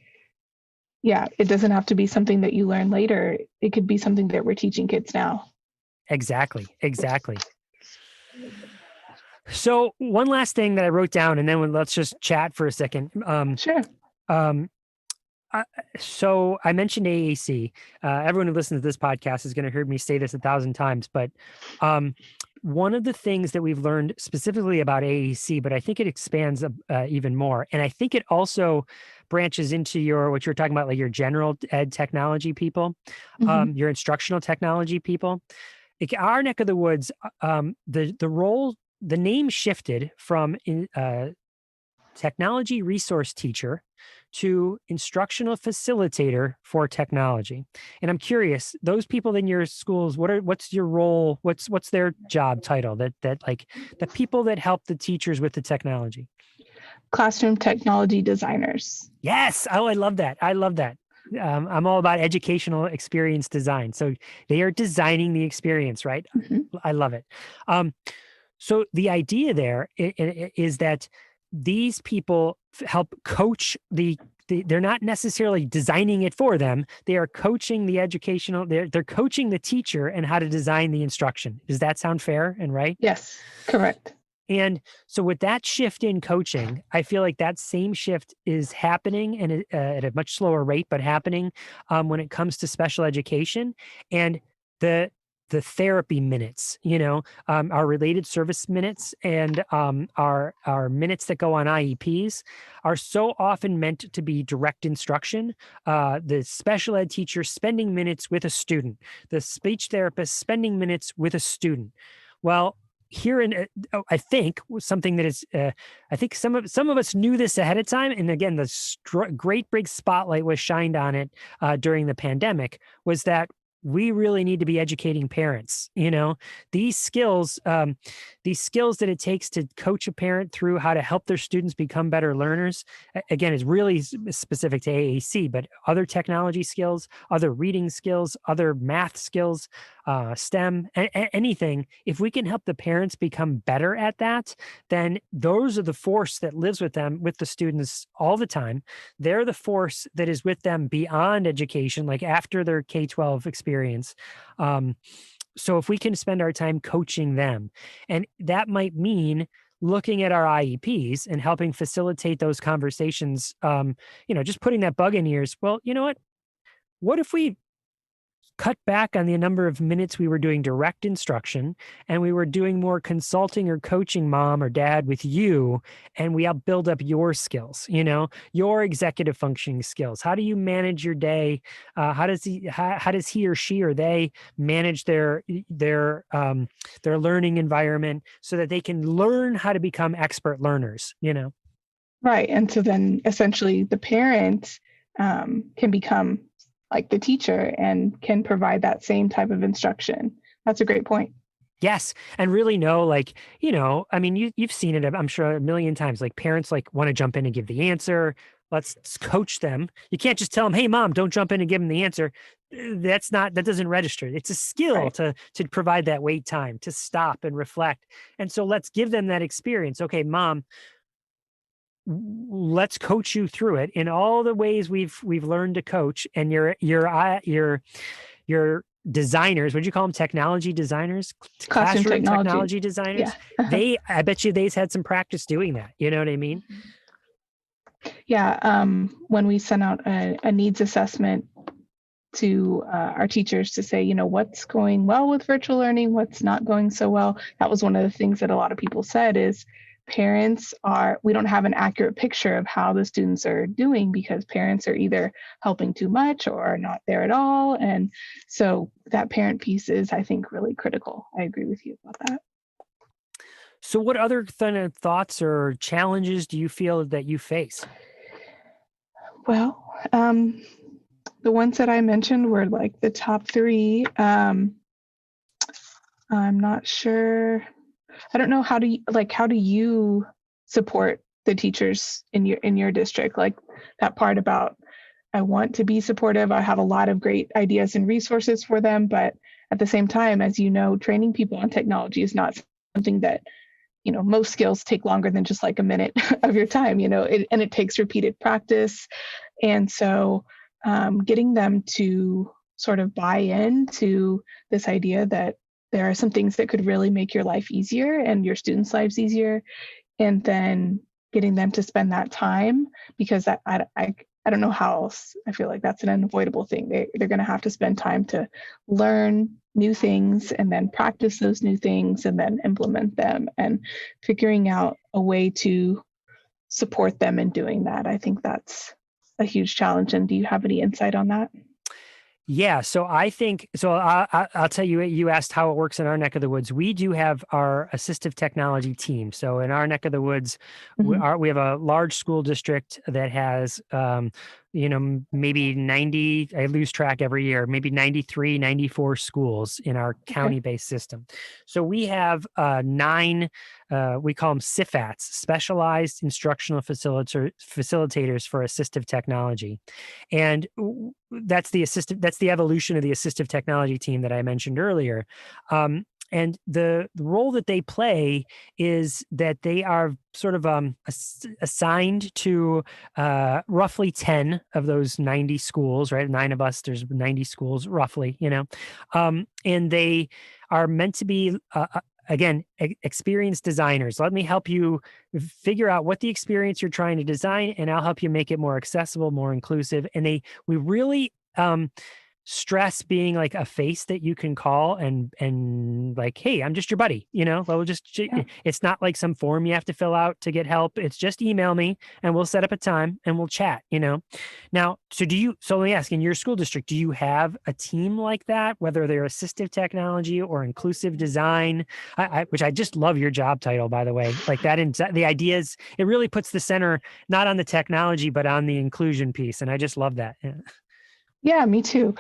yeah, it doesn't have to be something that you learn later. It could be something that we're teaching kids now. Exactly. So one last thing that I wrote down, and then let's just chat for a second. Sure. So I mentioned AAC. Everyone who listens to this podcast is going to hear me say this 1,000 times, but one of the things that we've learned specifically about AAC, but I think it expands even more, and I think it also branches into what you're talking about, like your general ed technology people, your instructional technology people. Like our neck of the woods, the name shifted from technology resource teacher to instructional facilitator for technology. And I'm curious, those people in your schools, what's your role? What's their job title? That like the people that help the teachers with the technology? Classroom technology designers. Yes. Oh, I love that. I'm all about educational experience design. So they are designing the experience, right? I love it. So the idea there is that these people help coach they're not necessarily designing it for them. They are coaching the they're coaching the teacher and how to design the instruction. Does that sound fair and right? Yes, correct. And so with that shift in coaching, I feel like that same shift is happening, and at a much slower rate, but happening when it comes to special education and the therapy minutes, our related service minutes and our minutes that go on IEPs are so often meant to be direct instruction. The special ed teacher spending minutes with a student, the speech therapist spending minutes with a student. Well, here I think something that is, I think some of us knew this ahead of time. And again, the great big spotlight was shined on it during the pandemic, was that we really need to be educating parents. These skills that it takes to coach a parent through how to help their students become better learners, again, is really specific to AAC, but other technology skills, other reading skills, other math skills, STEM, anything. If we can help the parents become better at that, then those are the force that lives with them, with the students all the time. They're the force that is with them beyond education, like after their K-12 experience. So if we can spend our time coaching them, and that might mean looking at our IEPs and helping facilitate those conversations, just putting that bug in ears. Well, you know what if we cut back on the number of minutes we were doing direct instruction, and we were doing more consulting or coaching mom or dad with you, and we help build up your skills, your executive functioning skills. How do you manage your day? How does he or she or they manage their learning environment so that they can learn how to become expert learners, Right. And so then essentially the parent can become like the teacher and can provide that same type of instruction. That's a great point. Yes. And really know, I mean, you've seen it, I'm sure, a million times, like parents want to jump in and give the answer. Let's coach them. You can't just tell them, hey, mom, don't jump in and give them the answer. That doesn't register. It's a skill Right. to provide that wait time, to stop and reflect. And so let's give them that experience. Okay, mom, let's coach you through it in all the ways we've learned to coach. And your designers, would you call them technology designers? Classroom technology designers. Yeah. I bet you they've had some practice doing that. You know what I mean? Yeah. When we sent out a needs assessment to our teachers to say, what's going well with virtual learning, what's not going so well. That was one of the things that a lot of people said is we don't have an accurate picture of how the students are doing because parents are either helping too much or not there at all. And so that parent piece is, I think, really critical. I agree with you about that. So what other thoughts or challenges do you feel that you face? Well, the ones that I mentioned were like the top three. I'm not sure. I don't know how do you support the teachers in your district? Like that part about I want to be supportive. I have a lot of great ideas and resources for them, but at the same time, as you know, training people on technology is not something that most skills take longer than just like a minute of your time, and it takes repeated practice. And so getting them to sort of buy into this idea that there are some things that could really make your life easier and your students' lives easier, and then getting them to spend that time, because I don't know how else. I feel like that's an unavoidable thing. They're going to have to spend time to learn new things and then practice those new things and then implement them, and figuring out a way to support them in doing that. I think that's a huge challenge. And do you have any insight on that? Yeah, so I think I'll tell you. You asked how it works in our neck of the woods. We do have our assistive technology team. So in our neck of the woods, we have a large school district that has maybe 90. I lose track every year. Maybe 93, 94 schools in our county-based system. So we have 9. We call them SIFATs, Specialized Instructional Facilitators for Assistive Technology, and that's the evolution of the assistive technology team that I mentioned earlier. And the role that they play is that they are sort of assigned to roughly 10 of those 90 schools, right? 9 of us, there's 90 schools roughly, and they are meant to be again, experienced designers. Let me help you figure out what the experience you're trying to design, and I'll help you make it more accessible, more inclusive. And we really stress being like a face that you can call and like, hey, I'm just your buddy, we'll just, it's not like some form you have to fill out to get help. It's just email me and we'll set up a time and we'll chat, Now, so let me ask, in your school district, do you have a team like that, whether they're assistive technology or inclusive design? Which I just love your job title, by the way, like that. And the idea is it really puts the center, not on the technology, but on the inclusion piece. And I just love that. Yeah, me too.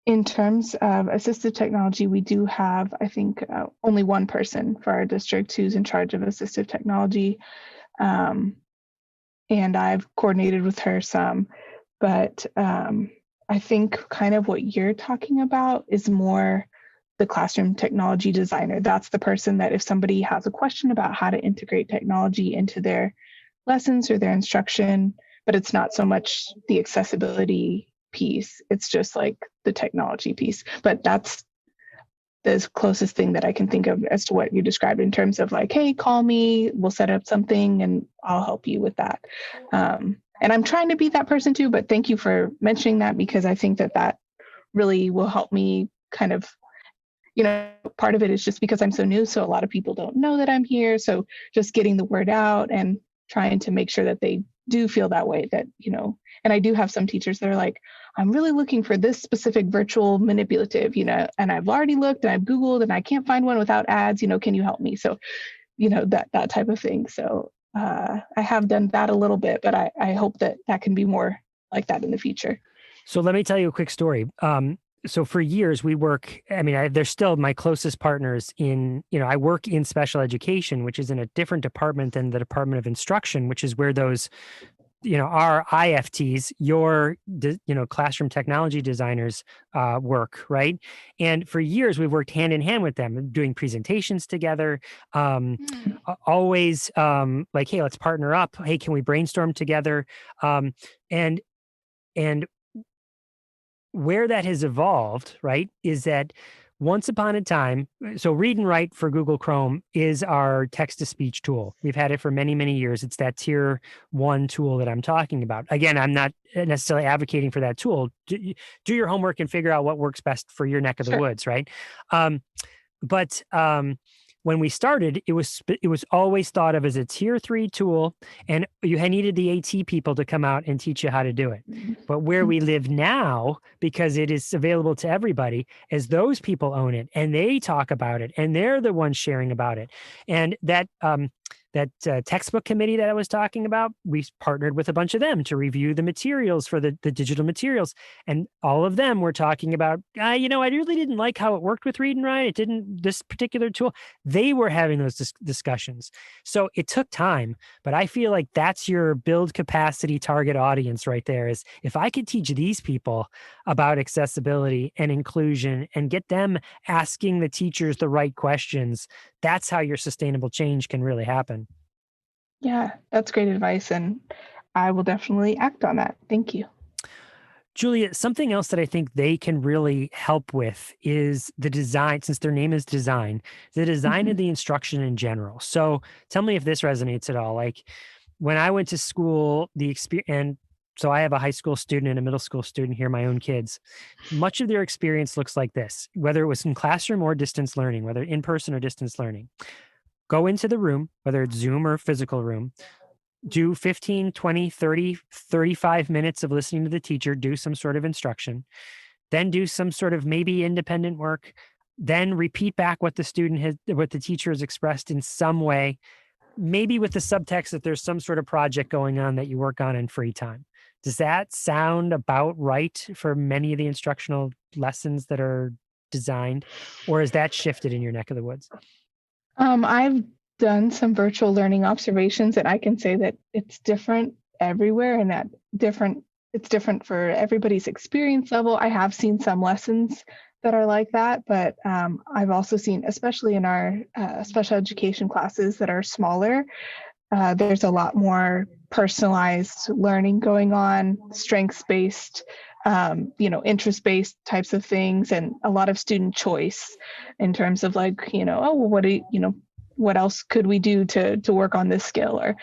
In terms of assistive technology, we do have, I think, only one person for our district who's in charge of assistive technology. And I've coordinated with her some, but I think kind of what you're talking about is more the classroom technology designer. That's the person that if somebody has a question about how to integrate technology into their lessons or their instruction, but it's not so much the accessibility piece, it's just like the technology piece. But that's the closest thing that I can think of as to what you described in terms of like, hey, call me, we'll set up something and I'll help you with that. And I'm trying to be that person too, but thank you for mentioning that, because I think that really will help me kind of, part of it is just because I'm so new. So a lot of people don't know that I'm here. So just getting the word out and trying to make sure that they do feel that way, that, and I do have some teachers that are like, I'm really looking for this specific virtual manipulative, and I've already looked and I've Googled and I can't find one without ads, can you help me? So, that type of thing. So I have done that a little bit, but I hope that can be more like that in the future. So let me tell you a quick story. So for years we work, they're still my closest partners I work in special education, which is in a different department than the Department of Instruction, which is where those, our IFTs, your, classroom technology designers work, right? And for years we've worked hand in hand with them, doing presentations together, always like, hey, let's partner up. Hey, can we brainstorm together? And where that has evolved, right, is that once upon a time, so Read and Write for Google Chrome is our text-to-speech tool. We've had it for many, many years. It's that tier 1 tool that I'm talking about. Again, I'm not necessarily advocating for that tool. Do your homework and figure out what works best for your neck of the woods, right? But when we started, it was always thought of as a tier 3 tool, and you needed the AT people to come out and teach you how to do it. But where we live now, because it is available to everybody, is those people own it and they talk about it and they're the ones sharing about it. And that textbook committee that I was talking about, we partnered with a bunch of them to review the materials for the digital materials. And all of them were talking about, I really didn't like how it worked with Read and Write. This particular tool, they were having those discussions. So it took time, but I feel like that's your build capacity target audience right there, is if I could teach these people about accessibility and inclusion and get them asking the teachers the right questions, that's how your sustainable change can really happen. Yeah, that's great advice. And I will definitely act on that. Thank you. Julia, something else that I think they can really help with is the design, since their name is design, the design of the instruction in general. So tell me if this resonates at all. Like when I went to school, the experience, and so I have a high school student and a middle school student here, my own kids. Much of their experience looks like this, whether it was in classroom or distance learning, whether in person or distance learning. Go into the room, whether it's Zoom or physical room, do 15, 20, 30, 35 minutes of listening to the teacher, do some sort of instruction, then do some sort of maybe independent work, then repeat back what the teacher has expressed in some way, maybe with the subtext that there's some sort of project going on that you work on in free time. Does that sound about right for many of the instructional lessons that are designed, or is that shifted in your neck of the woods? I've done some virtual learning observations, and I can say that it's different everywhere, and that it's different for everybody's experience level. I have seen some lessons that are like that, but I've also seen, especially in our special education classes that are smaller, there's a lot more personalized learning going on, strengths-based, interest-based types of things, and a lot of student choice in terms of like, what else could we do to work on this skill? Or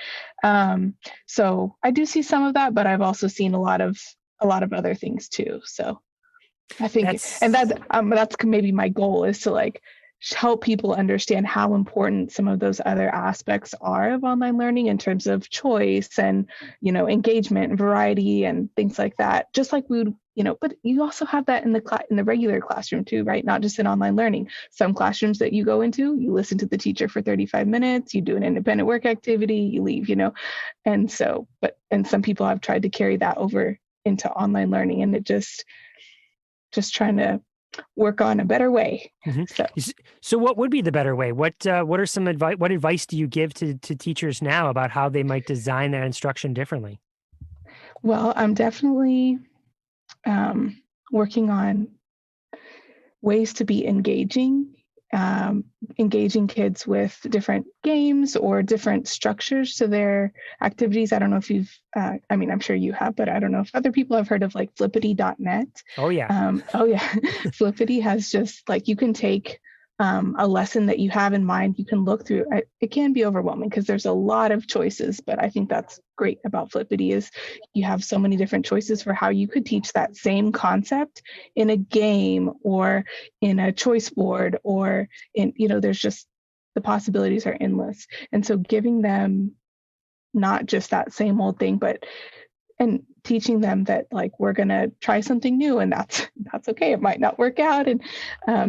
so I do see some of that, but I've also seen a lot of other things too. So I think, that's maybe my goal, is to like help people understand how important some of those other aspects are of online learning in terms of choice and, engagement and variety and things like that. Just like we would, but you also have that in the regular classroom too, right? Not just in online learning. Some classrooms that you go into, you listen to the teacher for 35 minutes, you do an independent work activity, you leave, and so, and some people have tried to carry that over into online learning, and it just trying to work on a better way. So what would be the better way? What are some advice? What advice do you give to teachers now about how they might design their instruction differently? Well, I'm definitely working on ways to be engaging kids with different games or different structures to their activities. I don't know if you've, I'm sure you have, but I don't know if other people have heard of like flippity.net. Oh yeah. Flippity has just like, you can take a lesson that you have in mind, you can look through. It can be overwhelming because there's a lot of choices, but I think that's great about Flippity is you have so many different choices for how you could teach that same concept in a game or in a choice board or in, there's just, the possibilities are endless. And so giving them not just that same old thing, and teaching them that like we're gonna try something new, and that's okay. It might not work out, and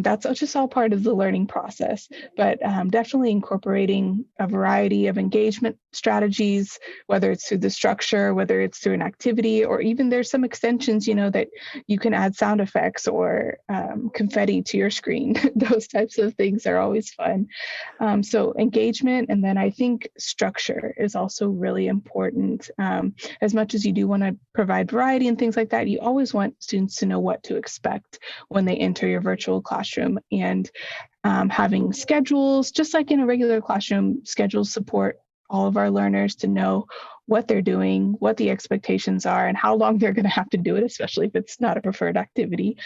that's just all part of the learning process. But definitely incorporating a variety of engagement strategies, whether it's through the structure, whether it's through an activity, or even there's some extensions, that you can add sound effects or confetti to your screen. Those types of things are always fun. So engagement, and then I think structure is also really important. As much as you do want to provide variety and things like that, you always want students to know what to expect when they enter your virtual classroom. And having schedules, just like in a regular classroom, schedules support all of our learners to know what they're doing, what the expectations are, and how long they're going to have to do it, especially if it's not a preferred activity.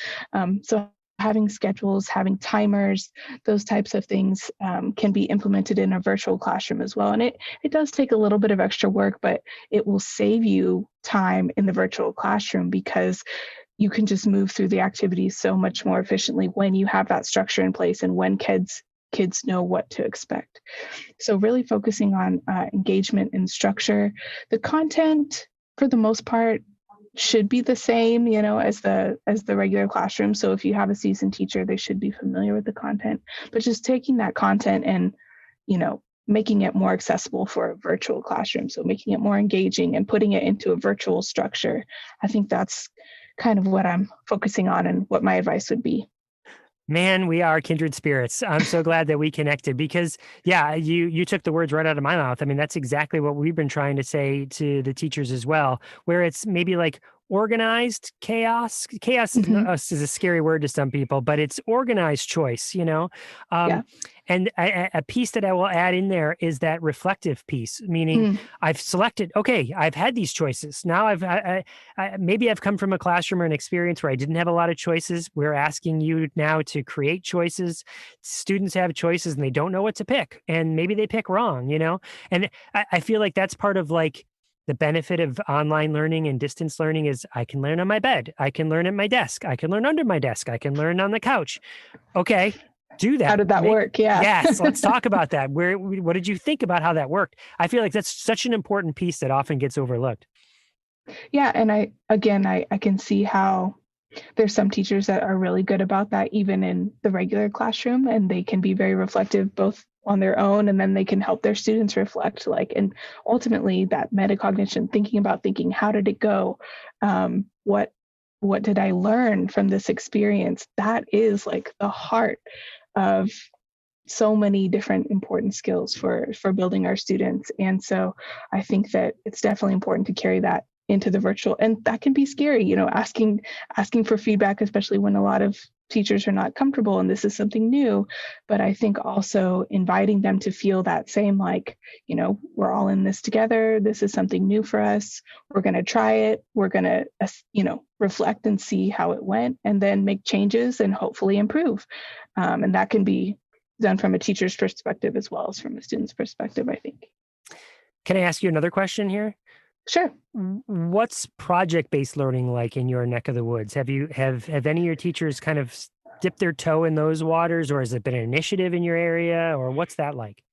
So having schedules, having timers, those types of things can be implemented in a virtual classroom as well. And it does take a little bit of extra work, but it will save you time in the virtual classroom because you can just move through the activities so much more efficiently when you have that structure in place and when kids know what to expect. So really focusing on engagement and structure. The content, for the most part, should be the same, as the regular classroom. So if you have a seasoned teacher, they should be familiar with the content, but just taking that content and, making it more accessible for a virtual classroom. So making it more engaging and putting it into a virtual structure. I think that's kind of what I'm focusing on and what my advice would be. Man, we are kindred spirits. I'm so glad that we connected because, yeah, you took the words right out of my mouth. I mean, that's exactly what we've been trying to say to the teachers as well, where it's maybe like organized chaos. Chaos is a scary word to some people, but it's organized choice, Yeah. And a piece that I will add in there is that reflective piece, meaning I've selected, okay, I've had these choices. Now maybe I've come from a classroom or an experience where I didn't have a lot of choices. We're asking you now to create choices. Students have choices and they don't know what to pick. And maybe they pick wrong, And I feel like that's part of like the benefit of online learning and distance learning is I can learn on my bed. I can learn at my desk. I can learn under my desk. I can learn on the couch. Okay. Do that. How did that work? Yeah. Yes. Let's talk about that. What did you think about how that worked? I feel like that's such an important piece that often gets overlooked. Yeah. And I can see how there's some teachers that are really good about that, even in the regular classroom, and they can be very reflective both on their own, and then they can help their students reflect, and ultimately that metacognition, thinking, how did it go? What did I learn from this experience? That is like the heart of so many different important skills for building our students. And so I think that it's definitely important to carry that into the virtual, and that can be scary, asking for feedback, especially when a lot of teachers are not comfortable and this is something new. But I think also inviting them to feel that same, we're all in this together. This is something new for us. We're going to try it. We're going to, reflect and see how it went, and then make changes and hopefully improve. And that can be done from a teacher's perspective as well as from a student's perspective, I think. Can I ask you another question here? Sure. What's project-based learning like in your neck of the woods? Have any of your teachers kind of dipped their toe in those waters, or has it been an initiative in your area, or what's that like?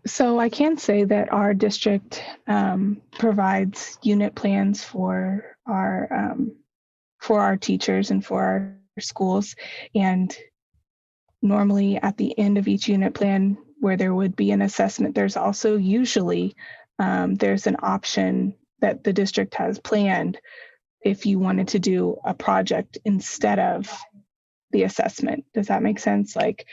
So I can say that our district provides unit plans for our teachers and for our schools, and normally at the end of each unit plan where there would be an assessment, there's also usually there's an option that the district has planned if you wanted to do a project instead of the assessment. Does that make sense? Like,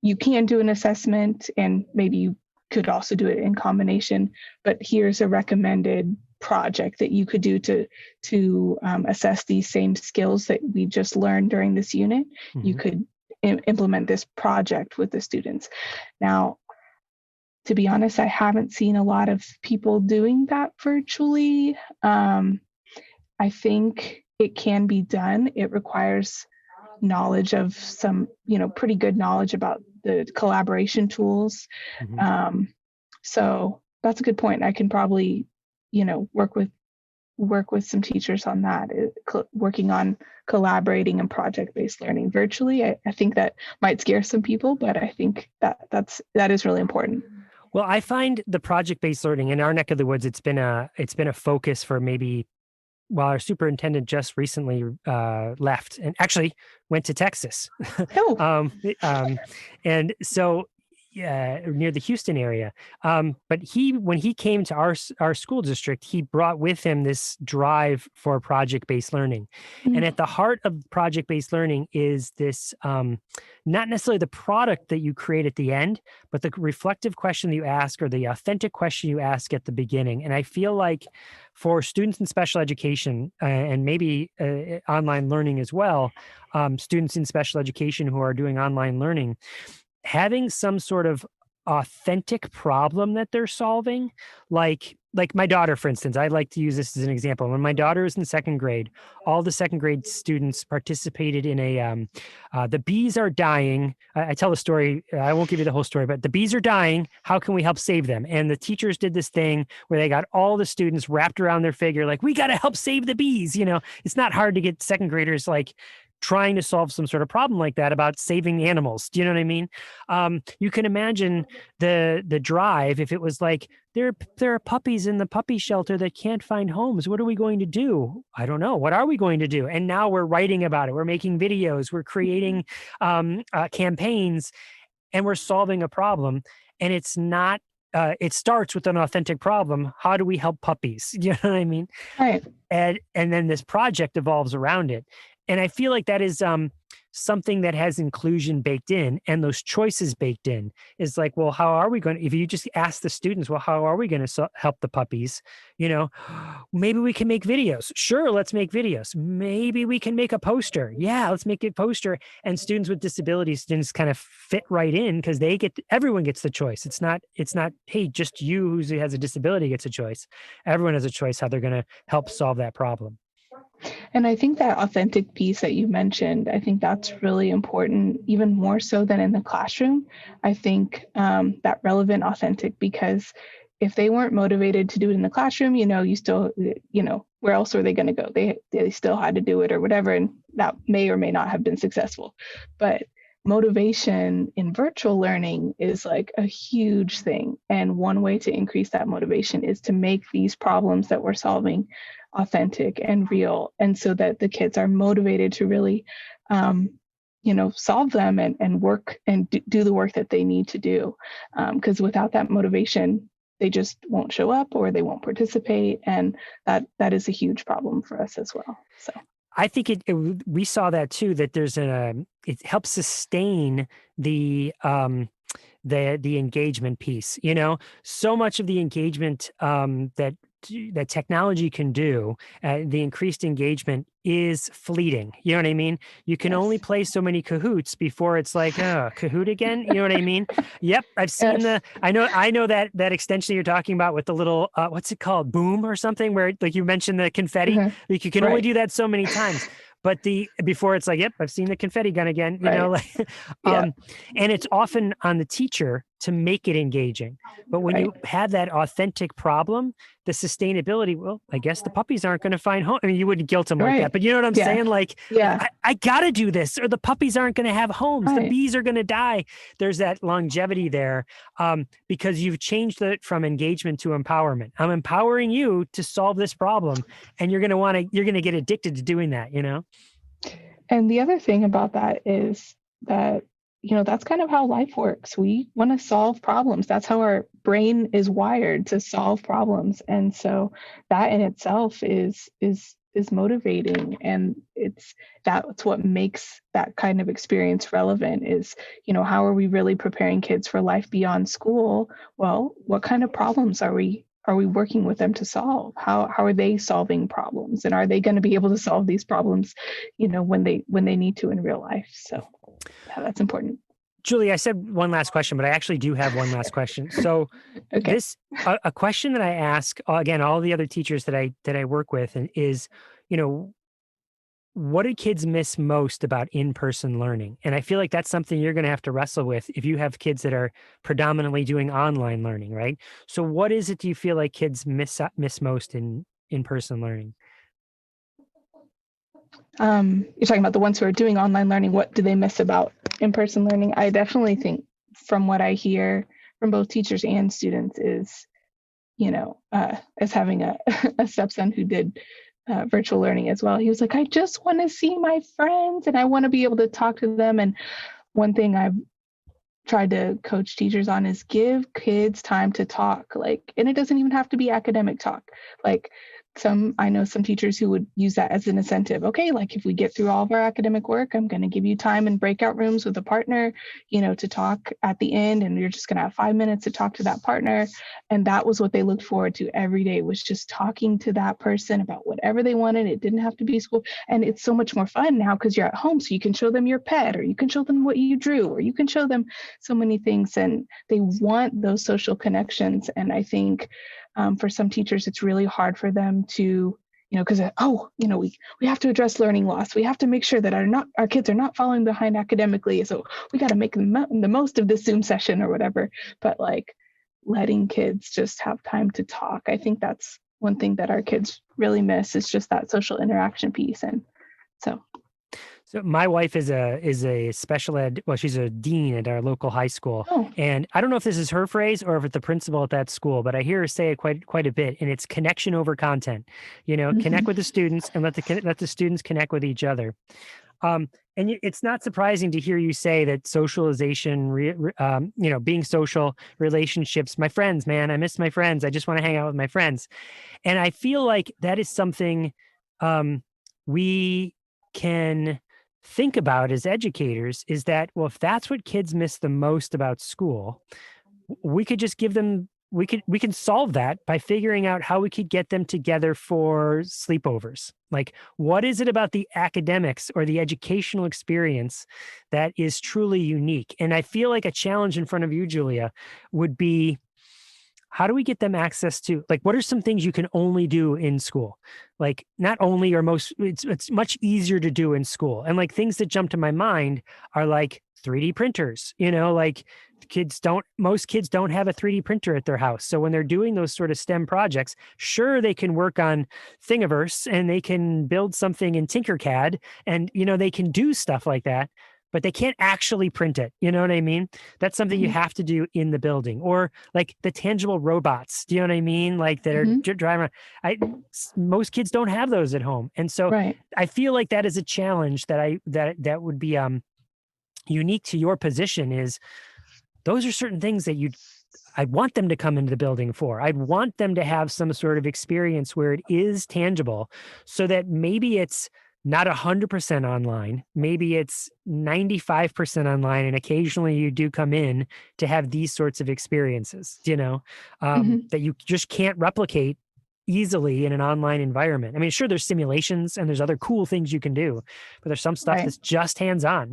you can do an assessment and maybe you could also do it in combination, but here's a recommended project that you could do to assess these same skills that we just learned during this unit. You could implement this project with the students. Now, to be honest, I haven't seen a lot of people doing that virtually. I think it can be done. It requires knowledge of some, pretty good knowledge about the collaboration tools. Mm-hmm. So that's a good point. I can probably, work with some teachers on that, working on collaborating and project-based learning virtually. I think that might scare some people, but I think that is really important. Well, I find the project-based learning in our neck of the woods, it's been a focus for maybe, well, our superintendent just recently left and actually went to Texas. Oh, And so near the Houston area. But when he came to our school district, he brought with him this drive for project-based learning. And at the heart of project-based learning is this, not necessarily the product that you create at the end, but the reflective question that you ask or the authentic question you ask at the beginning. And I feel like for students in special education and maybe online learning as well, students in special education who are doing online learning, having some sort of authentic problem that they're solving, like my daughter, for instance, I like to use this as an example. When my daughter was in second grade, all the second grade students participated in the bees are dying. I tell the story. I won't give you the whole story, but the bees are dying. How can we help save them? And the teachers did this thing where they got all the students wrapped around their figure, like, we got to help save the bees. It's not hard to get second graders like trying to solve some sort of problem like that about saving animals. Do you know what I mean? You can imagine the drive if it was like, there are puppies in the puppy shelter that can't find homes. What are we going to do? I don't know. What are we going to do? And now we're writing about it. We're making videos. We're creating campaigns, and we're solving a problem. And it's not, it starts with an authentic problem. How do we help puppies? You know what I mean? right. And then this project evolves around it. And I feel like that is something that has inclusion baked in and those choices baked in. Is like, well, how are we going to, if you just ask the students, well, how are we going to help the puppies? Maybe we can make videos. Sure, let's make videos. Maybe we can make a poster. Yeah, let's make a poster. And students with disabilities, students kind of fit right in because everyone gets the choice. It's not, hey, just you who has a disability gets a choice. Everyone has a choice how they're going to help solve that problem. And I think that authentic piece that you mentioned, I think that's really important, even more so than in the classroom. I think that relevant, authentic, because if they weren't motivated to do it in the classroom, you still, where else are they going to go? They still had to do it or whatever, and that may or may not have been successful. But motivation in virtual learning is like a huge thing. And one way to increase that motivation is to make these problems that we're solving authentic and real. And so that the kids are motivated to really, solve them and work and do the work that they need to do. Because without that motivation, they just won't show up or they won't participate. And that is a huge problem for us as well. So I think we saw that too, that there's it helps sustain the engagement piece, so much of the engagement that technology can do, the increased engagement is fleeting. You know what I mean? You can only play so many Kahoots before it's like, Kahoot again. You know what I mean? Yep. I've seen I know that extension you're talking about with the little, what's it called? Boom or something, where like you mentioned the confetti, like you can only do that so many times. But before it's like, yep, I've seen the confetti gun again, and it's often on the teacher to make it engaging. But when you have that authentic problem, the sustainability, well, I guess the puppies aren't going to find home. I mean, you wouldn't guilt them like that, but you know what I'm saying? Like, I got to do this or the puppies aren't going to have homes. The bees are going to die. There's that longevity there because you've changed it from engagement to empowerment. I'm empowering you to solve this problem. And you're going to get addicted to doing that, And the other thing about that is that, that's kind of how life works. We want to solve problems. That's how our brain is wired, to solve problems. And so that in itself is motivating. And that's what makes that kind of experience relevant is, how are we really preparing kids for life beyond school? Well, what kind of problems are we working with them to solve? How are they solving problems? And are they going to be able to solve these problems, when they need to in real life? So that's important. Julie, I said one last question, but I actually do have one last question. So a question that I ask, again, all the other teachers that I work with is, what do kids miss most about in-person learning? And I feel like that's something you're going to have to wrestle with if you have kids that are predominantly doing online learning, right? So what is it do you feel like kids miss most in in-person learning? You're talking about the ones who are doing online learning. What do they miss about in-person learning? I definitely think from what I hear from both teachers and students is, as having a, a stepson who did virtual learning as well. He was like, I just want to see my friends and I want to be able to talk to them. And one thing I've tried to coach teachers on is give kids time to talk, and it doesn't even have to be academic talk. I know some teachers who would use that as an incentive. Okay, if we get through all of our academic work, I'm going to give you time in breakout rooms with a partner, to talk at the end, and you're just going to have 5 minutes to talk to that partner. And that was what they looked forward to every day, was just talking to that person about whatever they wanted. It didn't have to be school. And it's so much more fun now because you're at home, so you can show them your pet, or you can show them what you drew, or you can show them so many things. And they want those social connections. And I think for some teachers, it's really hard for them to, because we have to address learning loss. We have to make sure that our kids are not falling behind academically. So we got to make the most of this Zoom session or whatever. But letting kids just have time to talk, I think that's one thing that our kids really miss, is just that social interaction piece. And so. So my wife is a special ed. Well, she's a dean at our local high school, and I don't know if this is her phrase or if it's the principal at that school, but I hear her say it quite a bit. And it's connection over content. Connect with the students and let the students connect with each other. And it's not surprising to hear you say that socialization, being social, relationships, my friends, man, I miss my friends. I just want to hang out with my friends, and I feel like that is something we can think about as educators, is that, well, if that's what kids miss the most about school, we could just give them, we can solve that by figuring out how we could get them together for sleepovers. What is it about the academics or the educational experience that is truly unique? And I feel like a challenge in front of you, Julia, would be, how do we get them access to, what are some things you can only do in school? Not only or most, it's much easier to do in school. And things that jump to my mind are 3D printers, most kids don't have a 3D printer at their house. So when they're doing those sort of STEM projects, sure, they can work on Thingiverse and they can build something in Tinkercad and, they can do stuff like that, but they can't actually print it. You know what I mean? That's something you have to do in the building, or the tangible robots. Do you know what I mean? That are driving around. Most kids don't have those at home. And so I feel like that is a challenge that would be unique to your position. Is those are certain things that I'd want them to come into the building for. I'd want them to have some sort of experience where it is tangible, so that maybe it's not 100% online. Maybe it's 95% online. And occasionally you do come in to have these sorts of experiences, that you just can't replicate easily in an online environment. I mean, sure, there's simulations and there's other cool things you can do, but there's some stuff that's just hands-on,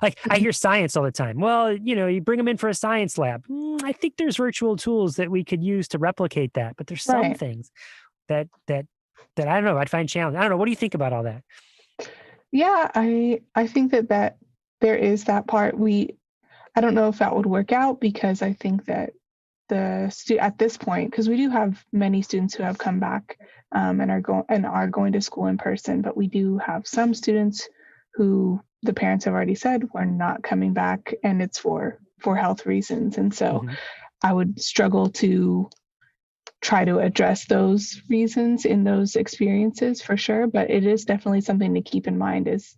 I hear science all the time. Well, you bring them in for a science lab. I think there's virtual tools that we could use to replicate that, but there's some things that I don't know, I'd find challenging. I don't know. What do you think about all that? Yeah, I think that there is that part. I don't know if that would work out, because I think that at this point, because we do have many students who have come back and are going to school in person, but we do have some students who the parents have already said we're not coming back, and it's for health reasons. And so I would struggle to try to address those reasons in those experiences for sure. But it is definitely something to keep in mind, is,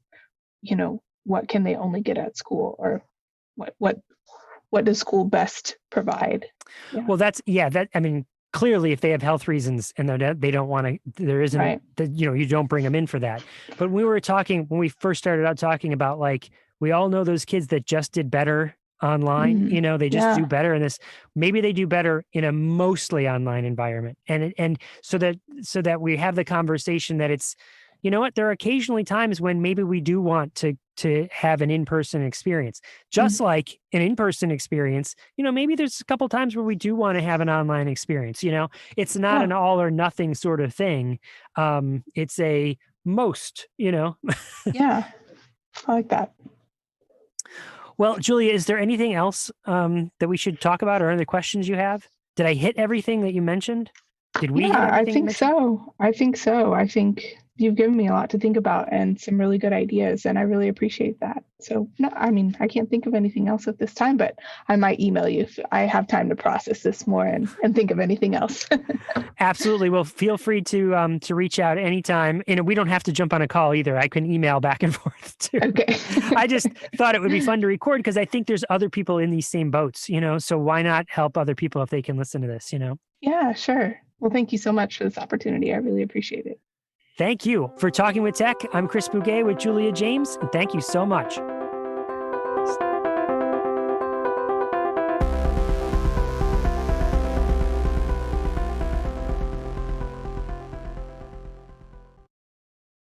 what can they only get at school, or what does school best provide? Yeah. Well, I mean, clearly if they have health reasons and they don't want to, there isn't, you don't bring them in for that. But when we first started out talking about, we all know those kids that just did better online, they just do better in this. Maybe they do better in a mostly online environment. And so that we have the conversation that it's, there are occasionally times when maybe we do want to have an in-person experience, just like an in-person experience, maybe there's a couple times where we do want to have an online experience. It's not an all or nothing sort of thing. It's most, Yeah, I like that. Well, Julia, is there anything else that we should talk about, or any questions you have? Did I hit everything that you mentioned? Did we hit Yeah, I everything you think mentioned? so. I think so. I think you've given me a lot to think about and some really good ideas, and I really appreciate that. So, no, I mean, I can't think of anything else at this time, but I might email you if I have time to process this more and think of anything else. Absolutely. Well, feel free to reach out anytime. We don't have to jump on a call either. I can email back and forth too. Okay. I just thought it would be fun to record because I think there's other people in these same boats, so why not help other people if they can listen to this? Yeah, sure. Well, thank you so much for this opportunity. I really appreciate it. Thank you for Talking with Tech. I'm Chris Bouguet with Julia James, and thank you so much.